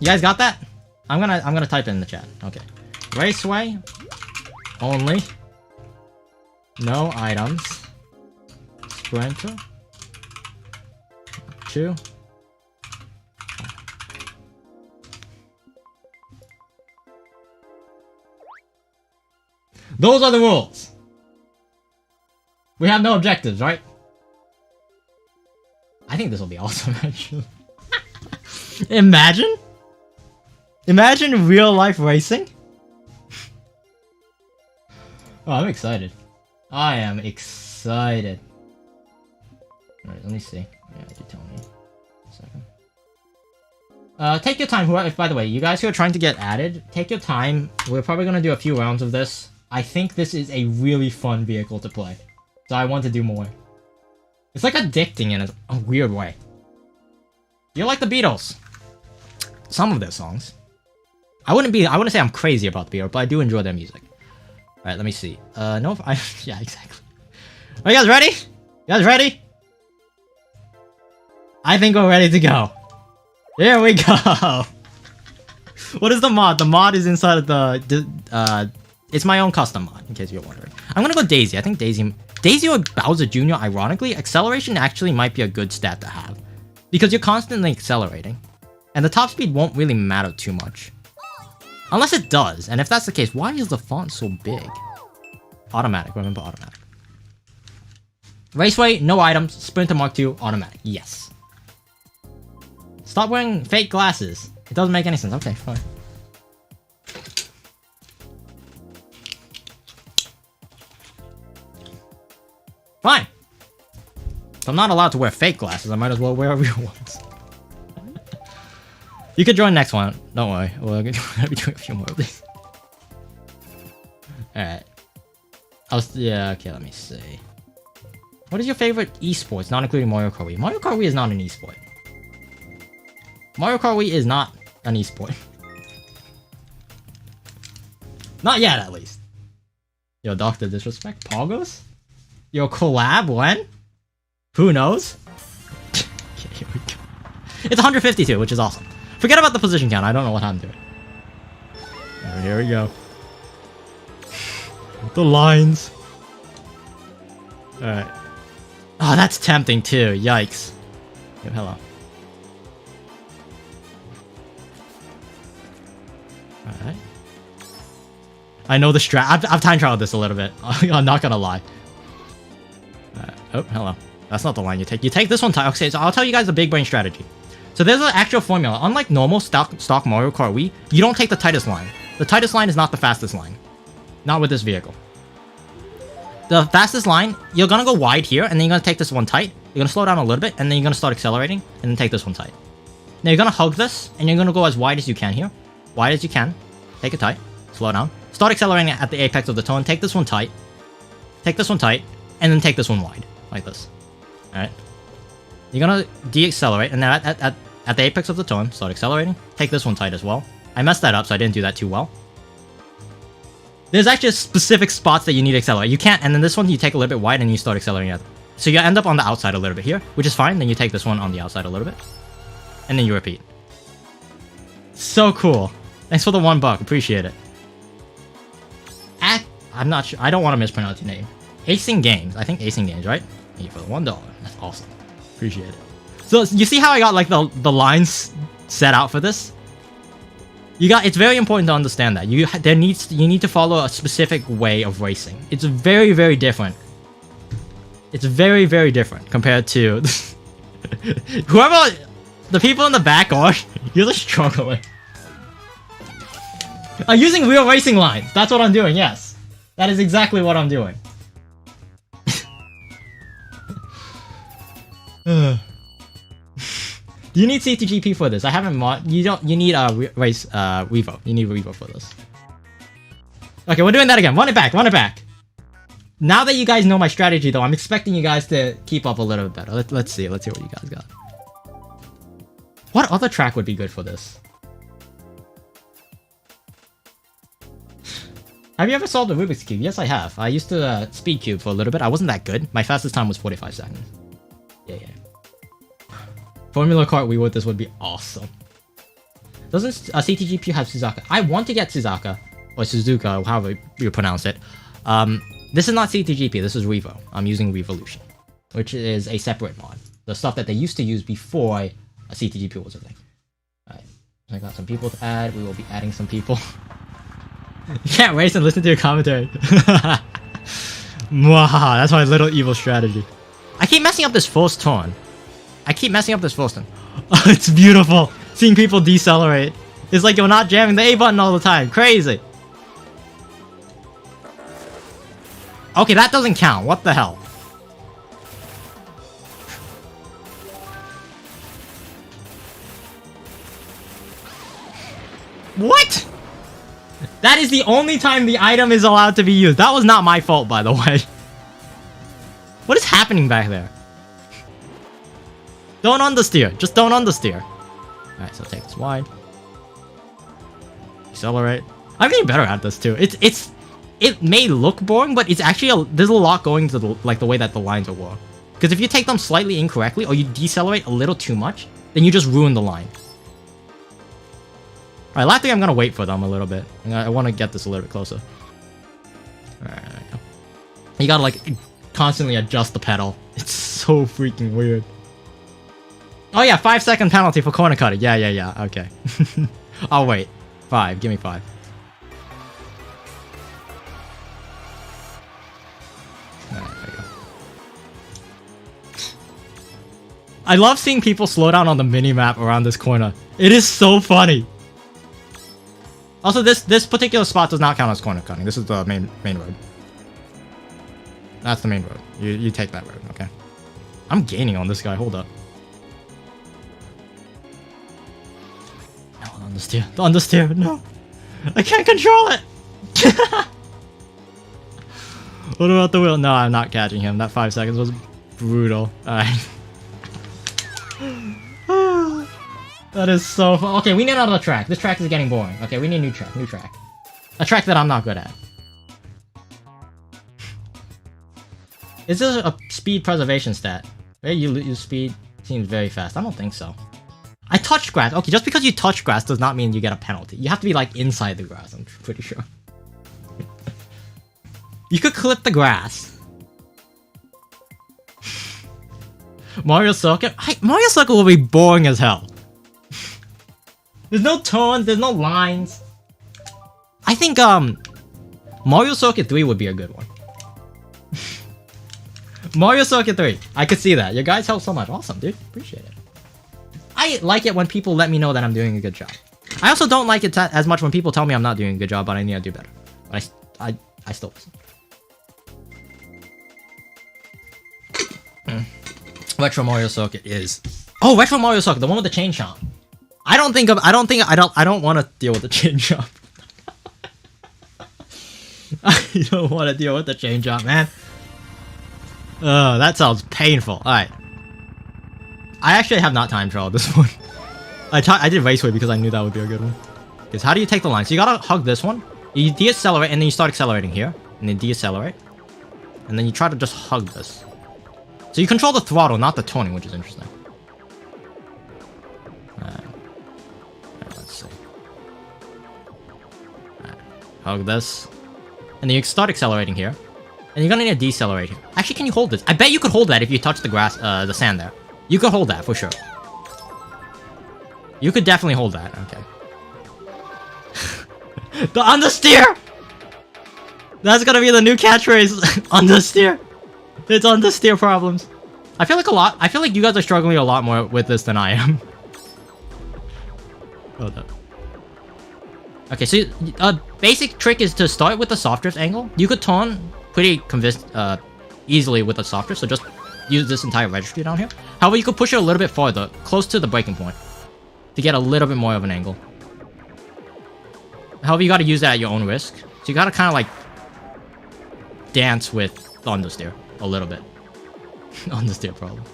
You guys got that? I'm gonna type it in the chat. Okay. Raceway. Only. No items. Sprinter. 2. Those are the rules. We have no objectives, right? think this will be awesome, actually. Imagine? Imagine real life racing? Oh, I'm excited. I am excited. Alright, let me see. Yeah, you tell me. A second. Take your time. If, by the way, you guys who are trying to get added, take your time. We're probably gonna do a few rounds of this. I think this is a really fun vehicle to play. So I want to do more. It's like addicting in a weird way. You like the Beatles? Some of their songs. I wouldn't say I'm crazy about the Beatles, but I do enjoy their music. Alright, let me see. No, yeah, exactly. Are you guys ready? You guys ready? I think we're ready to go. Here we go. What is the mod? The mod is inside of the it's my own custom mod, in case you're wondering. I'm gonna go Daisy. I think Daisy or Bowser Jr., ironically, acceleration actually might be a good stat to have. Because you're constantly accelerating. And the top speed won't really matter too much. Unless it does, and if that's the case, why is the font so big? Automatic, remember automatic. Raceway, no items, Sprinter Mark II, automatic, yes. Stop wearing fake glasses. It doesn't make any sense, okay, fine. Fine! If I'm not allowed to wear fake glasses, I might as well wear real ones. You could join next one. Don't worry. We're gonna be doing a few more of these. Alright. Yeah, okay, let me see. What is your favorite esports, not including Mario Kart Wii? Mario Kart Wii is not an esport. Mario Kart Wii is not an esport. Not yet, at least. Yo, Dr. Disrespect? Poggos? Yo, collab? When? Who knows? Okay, here we go. It's 152, which is awesome. Forget about the position count. I don't know what I'm doing. Right, here we go. The lines. Alright. Oh, that's tempting too. Yikes. Yo, hello. Alright. I know the strat. I've time traveled this a little bit. I'm not gonna lie. Oh, hello. That's not the line you take. You take this one. Okay, so I'll tell you guys the big brain strategy. So there's an actual formula. Unlike normal stock Mario Kart Wii, you don't take the tightest line. The tightest line is not the fastest line. Not with this vehicle. The fastest line, you're gonna go wide here, and then you're gonna take this one tight. You're gonna slow down a little bit, and then you're gonna start accelerating, and then take this one tight. Now you're gonna hug this, and you're gonna go as wide as you can here. Wide as you can. Take it tight. Slow down. Start accelerating at the apex of the tone. Take this one tight. Take this one tight, and then take this one wide. Like this. Alright. You're gonna de-accelerate, and then at the apex of the tone, start accelerating. Take this one tight as well. I messed that up, so I didn't do that too well. There's actually specific spots that you need to accelerate. You can't, and then this one you take a little bit wide and you start accelerating it. So you end up on the outside a little bit here, which is fine. Then you take this one on the outside a little bit. And then you repeat. So cool. Thanks for the $1. Appreciate it. I'm not sure. I don't want to mispronounce your name. Acing Games. I think Acing Games, right? Thank you for the $1. That's awesome. Appreciate it. So you see how I got like the lines set out for this? It's very important to understand that you need to follow a specific way of racing. It's very, very different. It's very, very different compared to whoever the people in the back are. You're just struggling. I'm using real racing lines. That's what I'm doing. Yes, that is exactly what I'm doing. Do you need CTGP for this? I haven't you need race Revo. You need Revo for this. Okay, we're doing that again. Run it back, run it back. Now that you guys know my strategy though, I'm expecting you guys to keep up a little bit better. Let's see what you guys got. What other track would be good for this? Have you ever solved a Rubik's Cube? Yes, I have. I used to speed cube for a little bit. I wasn't that good. My fastest time was 45 seconds. Yeah. Formula Kart Wii with this would be awesome. Doesn't CTGP have Suzuka? I want to get Suzuka, or Suzuka, however you pronounce it. This is not CTGP, this is Revo. I'm using Revolution, which is a separate mod. The stuff that they used to use before a CTGP was a thing. Alright, I got some people to add. We will be adding some people. You can't race and listen to your commentary. Wow, that's my little evil strategy. I keep messing up this first turn. I keep messing up this first one. Oh, it's beautiful. Seeing people decelerate. It's like you're not jamming the A button all the time. Crazy. Okay, that doesn't count. What the hell? What? That is the only time the item is allowed to be used. That was not my fault, by the way. What is happening back there? Don't understeer. Just don't understeer. Alright, so take this wide. Accelerate. I'm getting better at this too. It may look boring, but it's actually there's a lot going to the way that the lines are worn. Because if you take them slightly incorrectly or you decelerate a little too much, then you just ruin the line. Alright, last thing I'm gonna wait for them a little bit. I want to get this a little bit closer. Alright, there we go. You gotta like constantly adjust the pedal. It's so freaking weird. Oh yeah, 5-second penalty for corner cutting. Yeah, okay. I'll wait. 5, give me 5. Alright, there we go. I love seeing people slow down on the mini-map around this corner. It is so funny. Also, this particular spot does not count as corner cutting. This is the main road. That's the main road. You take that road, okay? I'm gaining on this guy. Hold up. No, understeer. Understeer. No. I can't control it. What about the wheel? No, I'm not catching him. That 5 seconds was brutal. Alright. That is so fun. Okay, we need another track. This track is getting boring. Okay, we need a new track. New track. A track that I'm not good at. Is this a speed preservation stat? Where you lose speed seems very fast. I don't think so. I touched grass. Okay, just because you touch grass does not mean you get a penalty. You have to be like inside the grass, I'm pretty sure. You could clip the grass. Mario Circuit? Mario Circuit will be boring as hell. There's no turns, there's no lines. I think Mario Circuit 3 would be a good one. Mario Circuit 3. I could see that. Your guys help so much. Awesome, dude. Appreciate it. I like it when people let me know that I'm doing a good job. I also don't like it as much when people tell me I'm not doing a good job, but I need to do better. But I still listen. Retro Mario Circuit is... Oh, Retro Mario Circuit, the one with the chain chomp. I don't want to deal with the chain chomp. I don't want to deal with the chain chomp, man. Oh, that sounds painful. Alright. I actually have not time traveled this one. I did Raceway because I knew that would be a good one. Because how do you take the line? So you gotta hug this one. You decelerate and then you start accelerating here. And then decelerate. And then you try to just hug this. So you control the throttle, not the turning, which is interesting. Let's see. Hug this. And then you start accelerating here. And you're gonna need to decelerate here. Actually, can you hold this? I bet you could hold that if you touch the grass, the sand there. You could hold that, for sure. You could definitely hold that, okay. The understeer! That's gonna be the new catchphrase. Understeer. It's understeer problems. I feel like you guys are struggling a lot more with this than I am. Hold up. Okay, so basic trick is to start with the soft drift angle. You could turn pretty easily with a soft drift, so just use this entire registry down here. However, you could push it a little bit farther, close to the breaking point, to get a little bit more of an angle. However, you gotta use that at your own risk. So you gotta kind of like dance with the understeer a little bit. Understeer problem.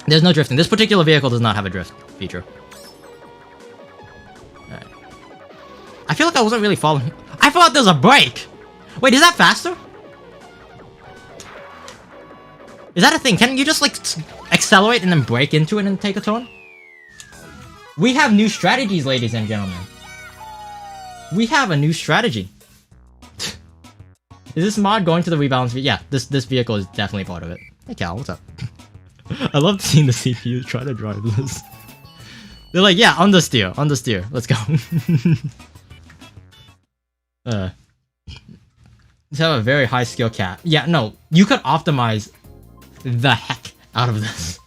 There's no drifting. This particular vehicle does not have a drift feature. Alright. I feel like I wasn't really following. I thought there was a brake! Wait, is that faster? Is that a thing? Can you just like accelerate and then brake into it and take a turn? We have new strategies, ladies and gentlemen. We have a new strategy. Is this mod going to the rebalance? Yeah, this vehicle is definitely part of it. Hey Cal, what's up? I love seeing the CPU try to drive this. They're like, yeah, understeer, let's go. Let's have a very high skill cap. Yeah, no, you could optimize the heck out of this.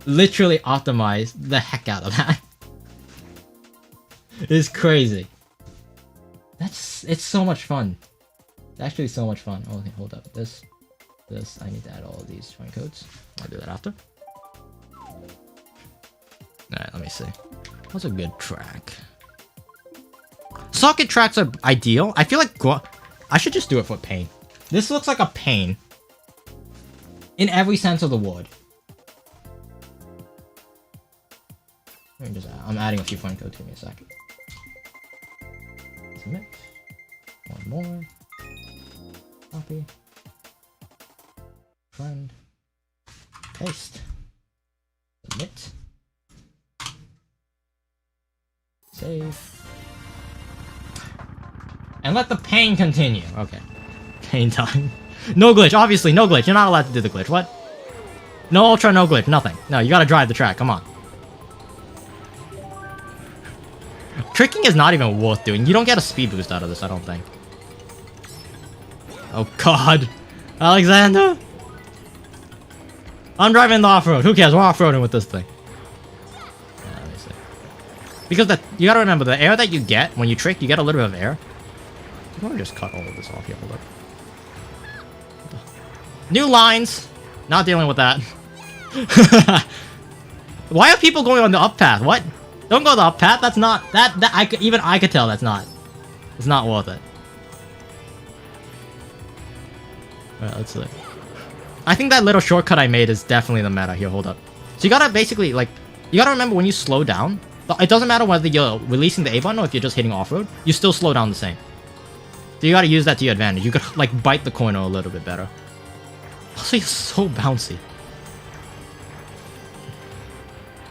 literally optimized the heck out of that. It's crazy. It's so much fun. It's actually so much fun. Oh, okay, hold up. This, I need to add all of these join codes. I'll do that after. Alright, let me see. What's a good track? Socket tracks are ideal. I feel like I should just do it for pain. This looks like a pain. In every sense of the word. I'm adding a few fun codes. Give me a sec. Submit. One more. Copy. Friend. Paste. Submit. Save. And let the pain continue. Okay. Pain time. No glitch. Obviously, no glitch. You're not allowed to do the glitch. What? No ultra, no glitch. Nothing. No, you gotta drive the track. Come on. Tricking is not even worth doing. You don't get a speed boost out of this, I don't think. Oh god. Alexander! I'm driving the off-road. Who cares? We're off-roading with this thing. Yeah, let me see. Because you gotta remember, the air that you get when you trick, you get a little bit of air. I'm gonna just cut all of this off here. Hold up. New lines! Not dealing with that. Why are people going on the up path? What? Don't go the up path. That's not even I could tell that's not. It's not worth it. Alright, let's see. I think that little shortcut I made is definitely the meta here. Hold up. So you gotta basically like you gotta remember when you slow down, it doesn't matter whether you're releasing the A button or if you're just hitting off-road, you still slow down the same. So you gotta use that to your advantage. You could like bite the corner a little bit better. Also, you're so bouncy.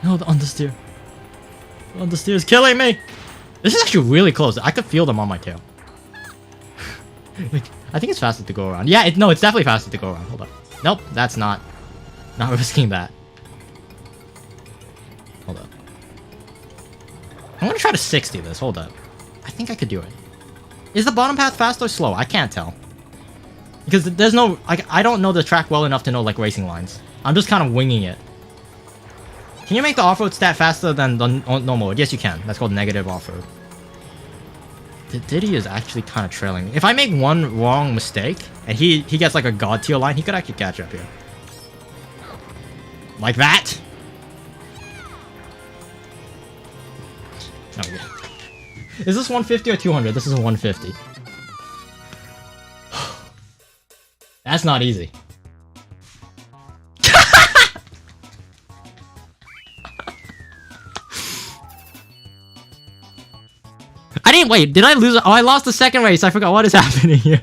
No, the understeer. The understeer is killing me! This is actually really close. I could feel them on my tail. Like, I think it's faster to go around. Yeah, no, it's definitely faster to go around. Hold up. Nope, that's not risking that. Hold up. I'm gonna try to 60 this. Hold up. I think I could do it. Is the bottom path fast or slow? I can't tell. Because there's no... I don't know the track well enough to know, like, racing lines. I'm just kind of winging it. Can you make the off-road stat faster than the normal mode? Yes, you can. That's called negative off-road. Diddy is actually kind of trailing me. If I make one wrong mistake, and he gets, like, a god tier line, he could actually catch up here. Like that! Oh, yeah. Is this 150 or 200? This is 150. That's not easy. I didn't wait. Did I lose? Oh, I lost the second race. I forgot what is happening here.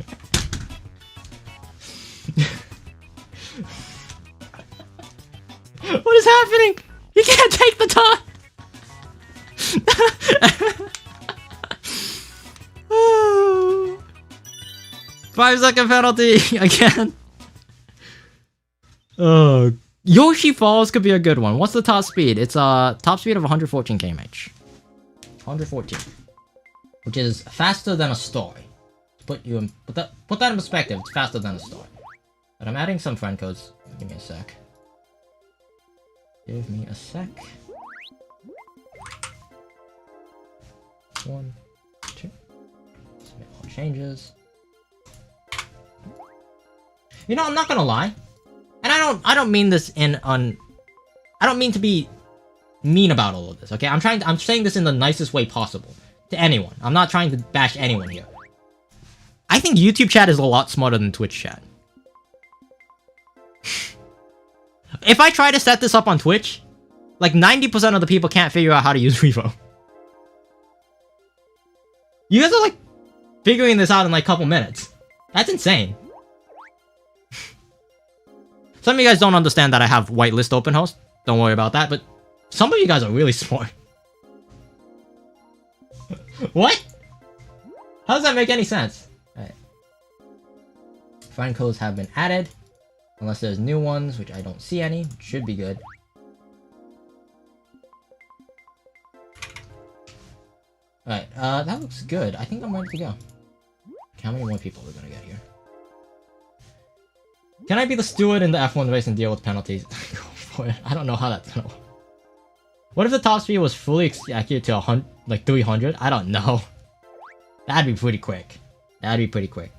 What is happening? You can't take the time. 5-second penalty again. Oh, Yoshi Falls could be a good one. What's the top speed? It's top speed of 114 km/h. 114, which is faster than a story. Put that in perspective. It's faster than a story. But I'm adding some friend codes. Give me a sec. Give me a sec. 1, 2. Let's make all changes. You know, I'm not gonna lie, and I don't mean this I don't mean to be mean about all of this. Okay, I'm saying this in the nicest way possible to anyone. I'm not trying to bash anyone here. I think YouTube chat is a lot smarter than Twitch chat. If I try to set this up on Twitch, like 90% of the people can't figure out how to use Revo. You guys are like figuring this out in like a couple minutes. That's insane. Some of you guys don't understand that I have whitelist open host. Don't worry about that, but some of you guys are really smart. What? How does that make any sense? Alright. Friend codes have been added. Unless there's new ones, which I don't see any. Should be good. Alright, that looks good. I think I'm ready to go. How many more people are we gonna get here? Can I be the steward in the F1 race and deal with penalties? for it. I don't know how that's gonna work. What if the top speed was fully accurate to 100, like 300? I don't know. That'd be pretty quick. That'd be pretty quick.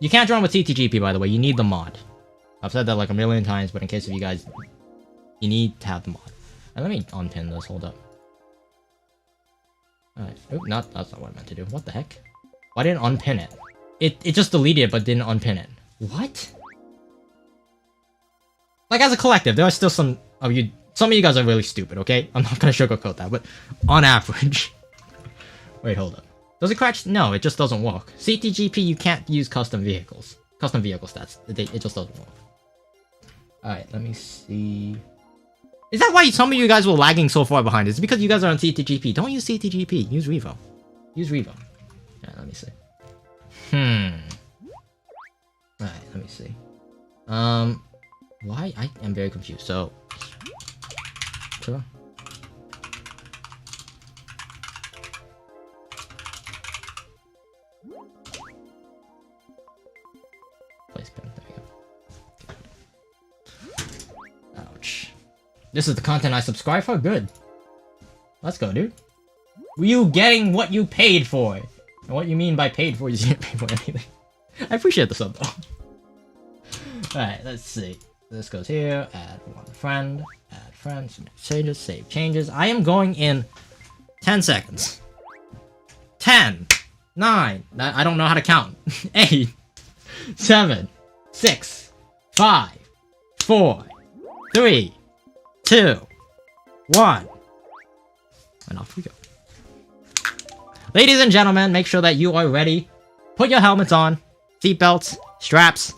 You can't run with TTGP, by the way. You need the mod. I've said that like a million times, but in case of you guys, you need to have the mod. And let me unpin this. Hold up. Alright. Oh, that's not what I meant to do. What the heck? Why didn't it unpin it? It just deleted it, but didn't unpin it. What? Like, as a collective, there are still some of you guys are really stupid, okay? I'm not gonna sugarcoat that, but on average. Wait, hold up. Does it crash? No, it just doesn't work. CTGP, you can't use custom vehicles. Custom vehicle stats. It just doesn't work. Alright, let me see. Is that why some of you guys were lagging so far behind? It's because you guys are on CTGP. Don't use CTGP. Use Revo. Use Revo. Alright, let me see. Alright, let me see. Why? I am very confused. So, sure. Place pen. There we go. Ouch. This is the content I subscribe for? Good. Let's go, dude. You getting what you paid for. And what you mean by paid for is you didn't pay for anything. I appreciate the sub, though. Alright, let's see. This goes here, add one friend, add friends, changes, save changes. I am going in 10 seconds. 10, 9, I don't know how to count. 8, 7, 6, 5, 4, 3, 2, 1. And off we go. Ladies and gentlemen, make sure that you are ready. Put your helmets on, seatbelts, straps,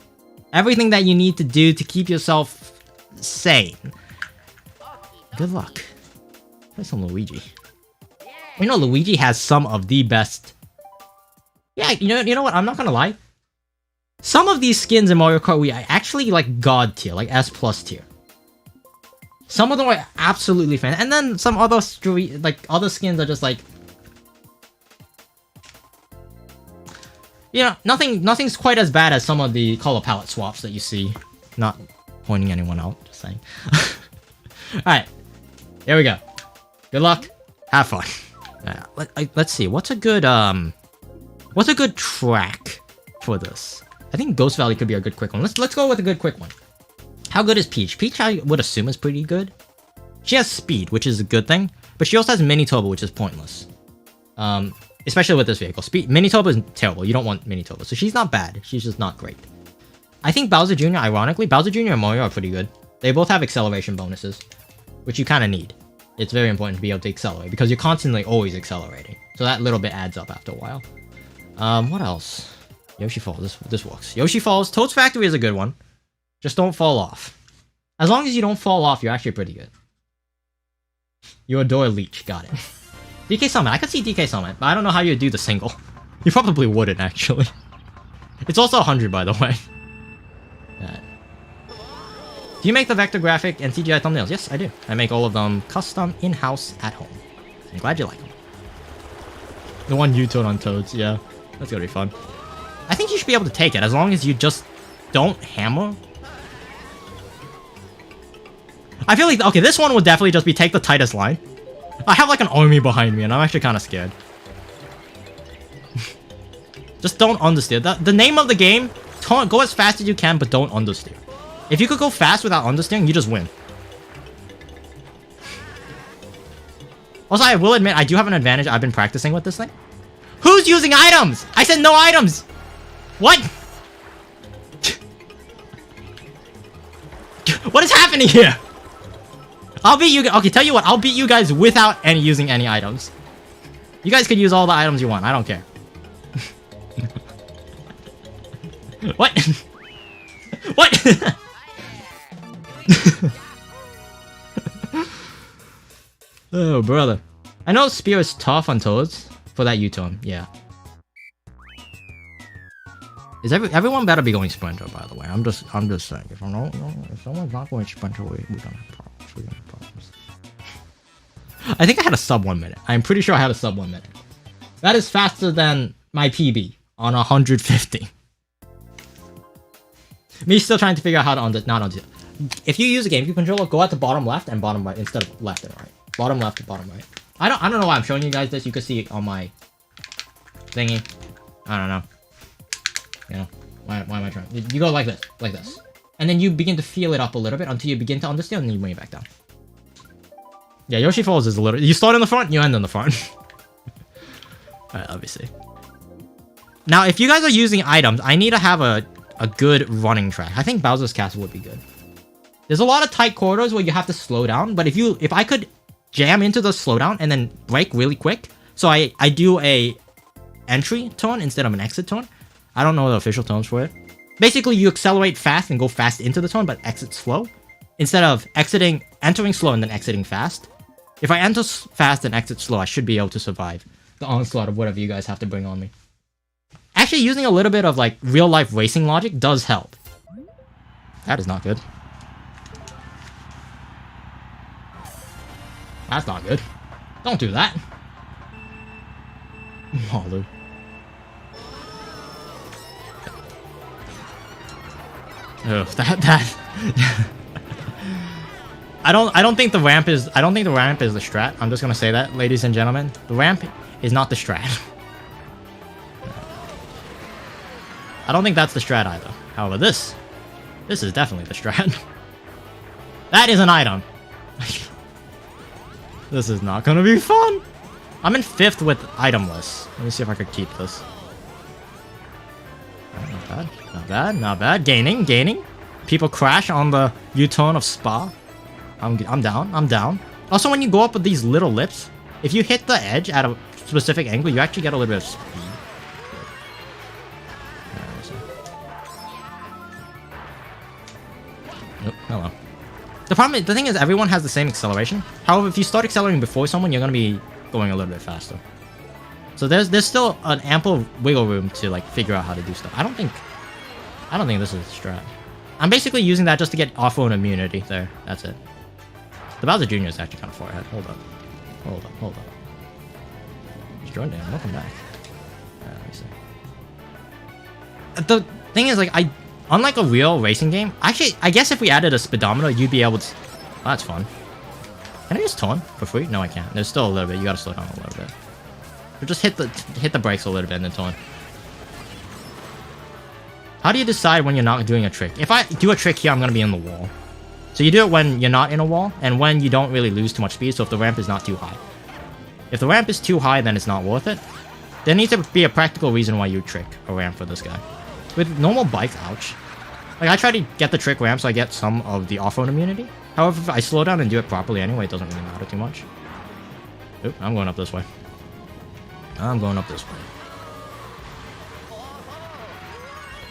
everything that you need to do to keep yourself sane. Good luck. Play some Luigi. You know, Luigi has some of the best... Yeah, you know what? I'm not gonna lie. Some of these skins in Mario Kart Wii are actually like God tier, like S+ tier. Some of them are absolutely fan, and then some other other skins are just like... You know, nothing's quite as bad as some of the color palette swaps that you see. Not pointing anyone out, just saying. Alright, here we go. Good luck, have fun. Let's see, what's a good track for this? I think Ghost Valley could be a good quick one. Let's go with a good quick one. How good is Peach? Peach, I would assume, is pretty good. She has speed, which is a good thing, but she also has mini turbo, which is pointless. Especially with this vehicle. Mini turbo is terrible. You don't want mini turbo. So she's not bad. She's just not great. I think Bowser Jr., ironically, Bowser Jr. and Mario are pretty good. They both have acceleration bonuses, which you kind of need. It's very important to be able to accelerate because you're constantly always accelerating. So that little bit adds up after a while. What else? Yoshi Falls. This works. Yoshi Falls. Toad's Factory is a good one. Just don't fall off. As long as you don't fall off, you're actually pretty good. You adore Leech. Got it. DK Summit. I could see DK Summit, but I don't know how you'd do the single. You probably wouldn't, actually. It's also 100, by the way. Do you make the vector graphic and CGI thumbnails? Yes, I do. I make all of them custom, in-house, at home. I'm glad you like them. The one you told on Toads, yeah. That's gonna be fun. I think you should be able to take it, as long as you just don't hammer. I feel like, okay, this one would definitely just be take the tightest line. I have like an army behind me and I'm actually kind of scared. Just don't understeer. The name of the game, go as fast as you can, but don't understeer. If you could go fast without understeering, you just win. Also, I will admit, I do have an advantage. I've been practicing with this thing. Who's using items? I said no items! What? What is happening here? I'll beat you. Okay, tell you what. I'll beat you guys without using any items. You guys could use all the items you want. I don't care. What? What? Oh, brother. I know Spear is tough on Toads for that U-turn. Yeah. Is everyone better be going Sprinter, by the way? I'm just saying. If someone's not going Sprinter, we're gonna have problems. We're gonna have problems. I think I had a sub 1 minute. I'm pretty sure I had a sub 1 minute. That is faster than my PB on 150. Me still trying to figure out how to not on. if you use a GameCube controller, go at the bottom left and bottom right instead of left and right. Bottom left to bottom right. I don't know why I'm showing you guys this. You can see it on my thingy. I don't know. You know, why am I trying? You go like this, and then you begin to feel it up a little bit until you begin to understand, and then you bring it back down. Yeah, Yoshi Falls is a little. You start in the front, you end in the front. Alright, obviously. Now, if you guys are using items, I need to have a good running track. I think Bowser's Castle would be good. There's a lot of tight corridors where you have to slow down, but if I could jam into the slowdown and then brake really quick, so I do a entry tone instead of an exit tone. I don't know the official tones for it. Basically, you accelerate fast and go fast into the tone, but exit slow. Instead of entering slow and then exiting fast. If I enter fast and exit slow, I should be able to survive the onslaught of whatever you guys have to bring on me. Actually, using a little bit of like real-life racing logic does help. That is not good. That's not good. Don't do that. Malu. Ugh, that. I don't think the ramp is the strat. I'm just gonna say that, ladies and gentlemen. The ramp is not the strat. I don't think that's the strat either. However, this is definitely the strat. That is an item. This is not gonna be fun. I'm in 5th with itemless. Let me see if I could keep this. Not bad. Not bad. Not bad. Gaining. People crash on the U-turn of Spa. I'm down. I'm down. Also, when you go up with these little lips, if you hit the edge at a specific angle, you actually get a little bit of speed. Nope. Hello. The thing is, everyone has the same acceleration. However, if you start accelerating before someone, you're gonna be going a little bit faster. So there's still an ample wiggle room to like figure out how to do stuff. I don't think this is a strat. I'm basically using that just to get off-road immunity there. That's it. The Bowser Jr. is actually kind of far ahead. Hold up. Just join down. Welcome back. Let me see. The thing is, like, unlike a real racing game, actually, I guess if we added a speedometer, you'd be able to. Oh, that's fun. Can I just taunt for free? No, I can't. There's still a little bit. You gotta slow down a little bit. Or just hit the brakes a little bit and then taunt. How do you decide when you're not doing a trick? If I do a trick here, I'm gonna be in the wall. So you do it when you're not in a wall, and when you don't really lose too much speed, so if the ramp is not too high. If the ramp is too high, then it's not worth it. There needs to be a practical reason why you trick a ramp for this guy. With normal bikes, ouch. Like, I try to get the trick ramp so I get some of the off-road immunity. However, if I slow down and do it properly anyway, it doesn't really matter too much. Oop, I'm going up this way.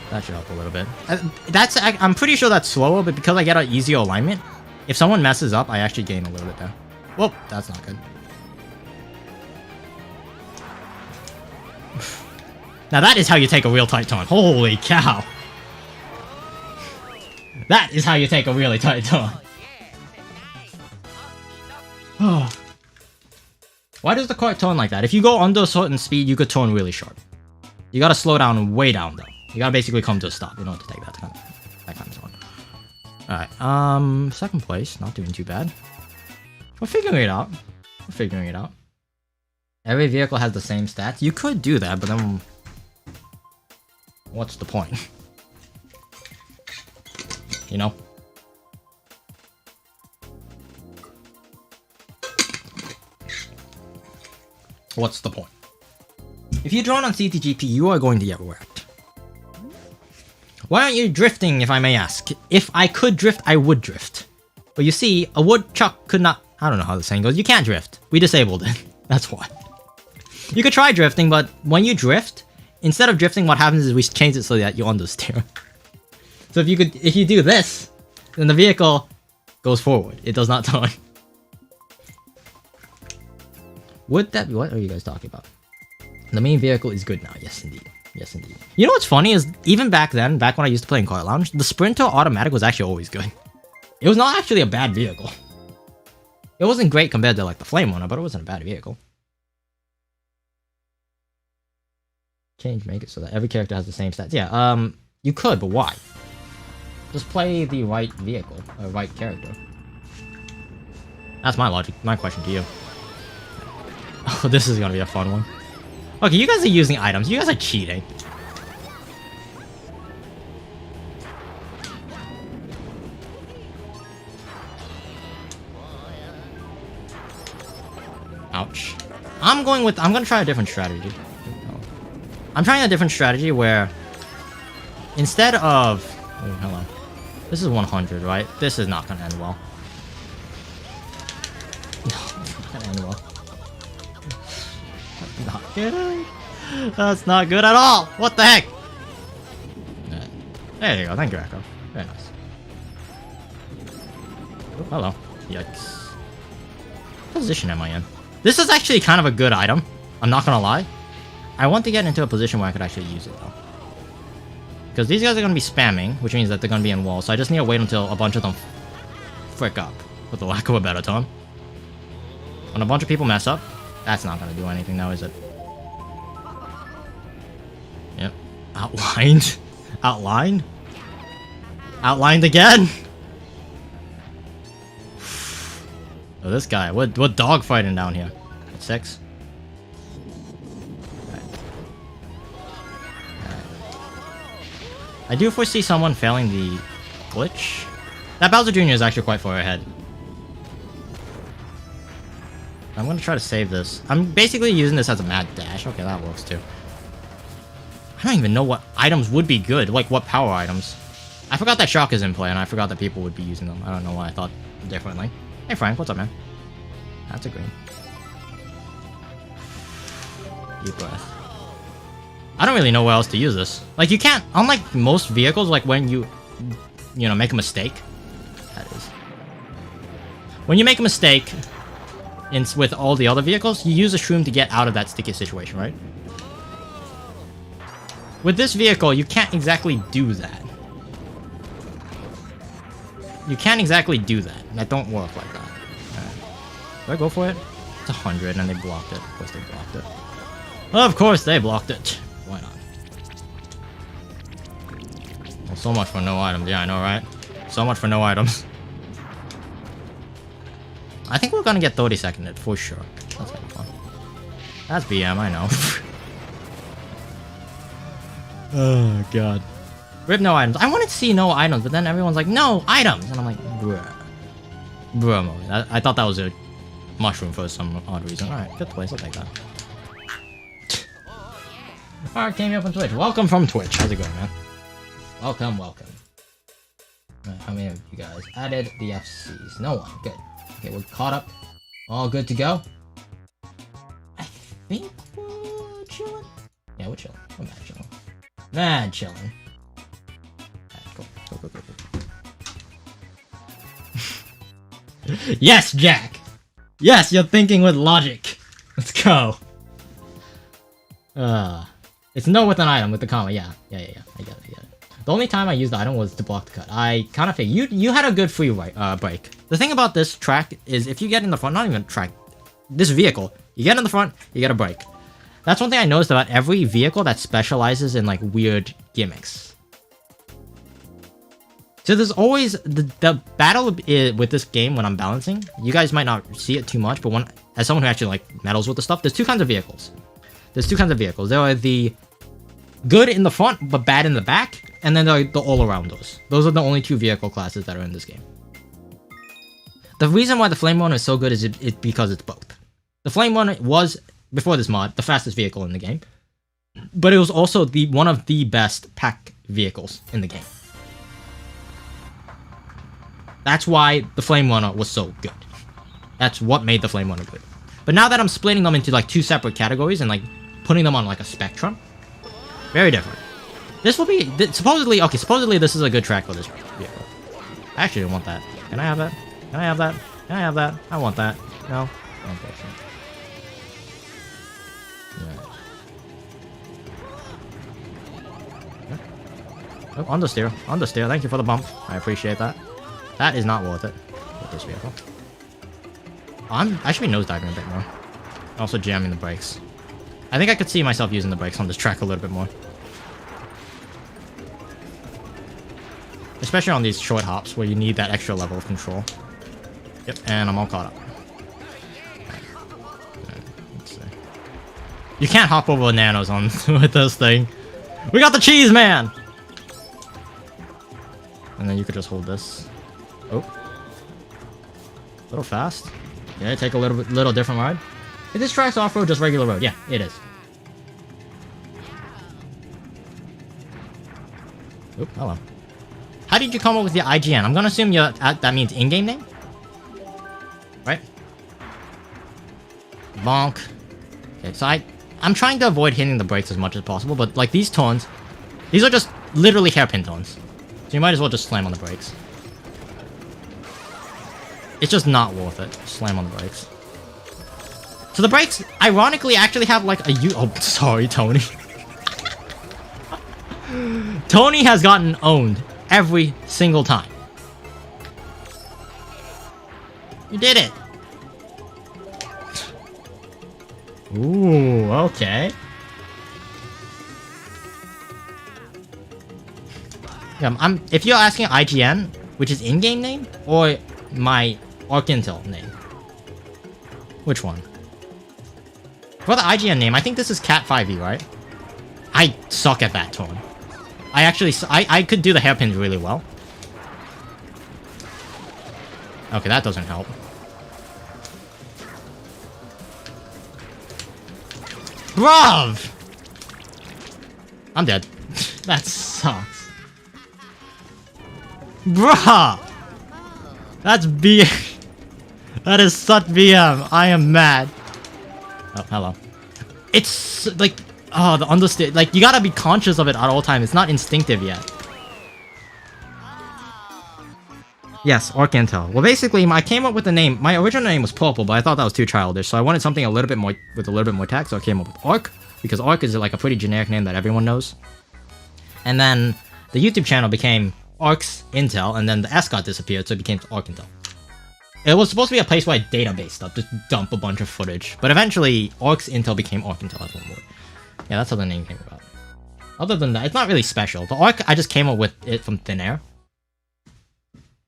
That should help a little bit. I'm pretty sure that's slower, but because I get an easier alignment, if someone messes up, I actually gain a little bit there. Whoa, that's not good. Now that is how you take a real tight taunt. Holy cow. That is how you take a really tight taunt. Why does the cart turn like that? If you go under a certain speed, you could turn really sharp. You gotta slow down way down though. You gotta basically come to a stop in order to take that kind of zone. Alright, second place, not doing too bad. We're figuring it out. Every vehicle has the same stats. You could do that, but then what's the point? You know? What's the point? If you drone on CTGP, you are going to get wrecked. Why aren't you drifting, if I may ask? If I could drift, I would drift. But you see, a woodchuck could not... I don't know how the saying goes. You can't drift. We disabled it. That's why. You could try drifting, but when you drift, instead of drifting, what happens is we change it so that you understeer. So if you do this, then the vehicle goes forward. It does not turn. Would that be... What are you guys talking about? The main vehicle is good now. Yes, indeed. Yes, indeed. You know what's funny is, even back then, back when I used to play in Kart Lounge, the Sprinter automatic was actually always good. It was not actually a bad vehicle. It wasn't great compared to, like, the Flame Runner, but it wasn't a bad vehicle. Make it so that every character has the same stats. Yeah, you could, but why? Just play the right vehicle, or right character. That's my logic, my question to you. Oh, this is gonna be a fun one. Okay, you guys are using items. You guys are cheating. Ouch. I'm gonna try a different strategy. I'm trying a different strategy where instead of... Oh, hello. This is 100, right? This is not gonna end well. No, it's not gonna end well. That's not good. That's not good at all! What the heck? There you go, thank you, Echo. Very nice. Oh, hello. Yikes. What position am I in? This is actually kind of a good item. I'm not gonna lie. I want to get into a position where I could actually use it, though. Because these guys are gonna be spamming, which means that they're gonna be in walls, so I just need to wait until a bunch of them frick up, for the lack of a better term. When a bunch of people mess up, that's not gonna do anything now, is it? Yep. Outlined. Outlined? Outlined again? Oh, this guy. What dog fighting down here? 6? Alright. I do foresee someone failing the glitch. That Bowser Jr. is actually quite far ahead. I'm gonna try to save this. I'm basically using this as a mad dash. Okay, that works too. I don't even know what items would be good. Like, what power items. I forgot that Shock is in play, and I forgot that people would be using them. I don't know why I thought differently. Hey, Frank, what's up, man? That's a green. Deep breath. I don't really know where else to use this. Like, you can't... Unlike most vehicles, like, when you know, make a mistake... That is... When you make a mistake... with all the other vehicles, you use a shroom to get out of that sticky situation, right? With this vehicle, you can't exactly do that. You can't exactly do that. That don't work like that. Do I go for it? It's 100 and they blocked it. Of course they blocked it. Of course they blocked it. Why not? Well, so much for no items. Yeah, I know, right? So much for no items. I think we're gonna get 30 seconded for sure. That's gonna be fun. That's BM, I know. Oh god. Rip no items. I wanted to see no items, but then everyone's like, no items! And I'm like, bruh. Bruh, I thought that was a mushroom for some odd reason. Alright, good place, I'll take that. Alright, came up on Twitch. Welcome from Twitch. How's it going, man? Welcome, welcome. Alright, how many of you guys added the FCs? No one. Good. Okay, we're caught up. All good to go. I think we're chilling. Yeah, we're chilling. We're mad chilling. Mad chilling. Alright, go. Yes, Jack! Yes, you're thinking with logic. Let's go. It's no with an item, with the comma. Yeah. I get it. The only time I used the item was to block the cut. I kind of think you had a good free break. The thing about this track is if you get in the front, not even track, this vehicle, you get in the front, you get a break. That's one thing I noticed about every vehicle that specializes in like weird gimmicks. So there's always the battle with this game when I'm balancing. You guys might not see it too much, but as someone who actually like meddles with the stuff, there's two kinds of vehicles. There are the good in the front but bad in the back. And then the all-arounders. Those are the only two vehicle classes that are in this game. The reason why the Flame Runner is so good is because it's both. The Flame Runner was, before this mod, the fastest vehicle in the game. But it was also one of the best pack vehicles in the game. That's why the Flame Runner was so good. That's what made the Flame Runner good. But now that I'm splitting them into like two separate categories and like putting them on like a spectrum, very different. This will be supposedly this is a good track for this vehicle. I actually don't want that. Can I have that? Can I have that? Can I have that? I want that. No? Unfortunately. Yeah. Oh, understeer. Understeer. Thank you for the bump. I appreciate that. That is not worth it with this vehicle. I should be nosediving a bit more. Also jamming the brakes. I think I could see myself using the brakes on this track a little bit more. Especially on these short hops where you need that extra level of control. Yep, and I'm all caught up. Let's see. You can't hop over nanos on with this thing. We got the cheese, man! And then you could just hold this. Oh. A little fast. Yeah, take a little different ride. Is this track's off-road, just regular road? Yeah, it is. Oop, hello. How did you come up with your IGN? I'm gonna assume that means in-game name? Right? Bonk. Okay, so I'm trying to avoid hitting the brakes as much as possible, but like these tones, these are just literally hairpin tones. So you might as well just slam on the brakes. It's just not worth it. Slam on the brakes. So the brakes, ironically, actually have like a oh, sorry, Tony. Tony has gotten owned every single time. You did it. Ooh, okay. Yeah, if you're asking IGN, which is in-game name, or my Arkintel name, which one? For the IGN name, I think this is Cat5e, right? I suck at that tone. I could do the hairpins really well. Okay, that doesn't help. Bruv! I'm dead. That sucks. Bruh! That's B. That is such BM. I am mad. Oh, hello. It's like, oh, the understand. Like, you gotta be conscious of it at all times. It's not instinctive yet. Yes, Arkintel. Well, basically, I came up with the name. My original name was Purple, but I thought that was too childish, so I wanted something a little bit more with a little bit more tact. So I came up with Ark, because Ark is like a pretty generic name that everyone knows. And then the YouTube channel became Ark's Intel, and then the S got disappeared, so it became Arkintel. It was supposed to be a place where I database stuff, just dump a bunch of footage. But eventually, Ark's Intel became Arkintel as one word. Yeah, that's how the name came about. Other than that, it's not really special. The Ark, I just came up with it from thin air.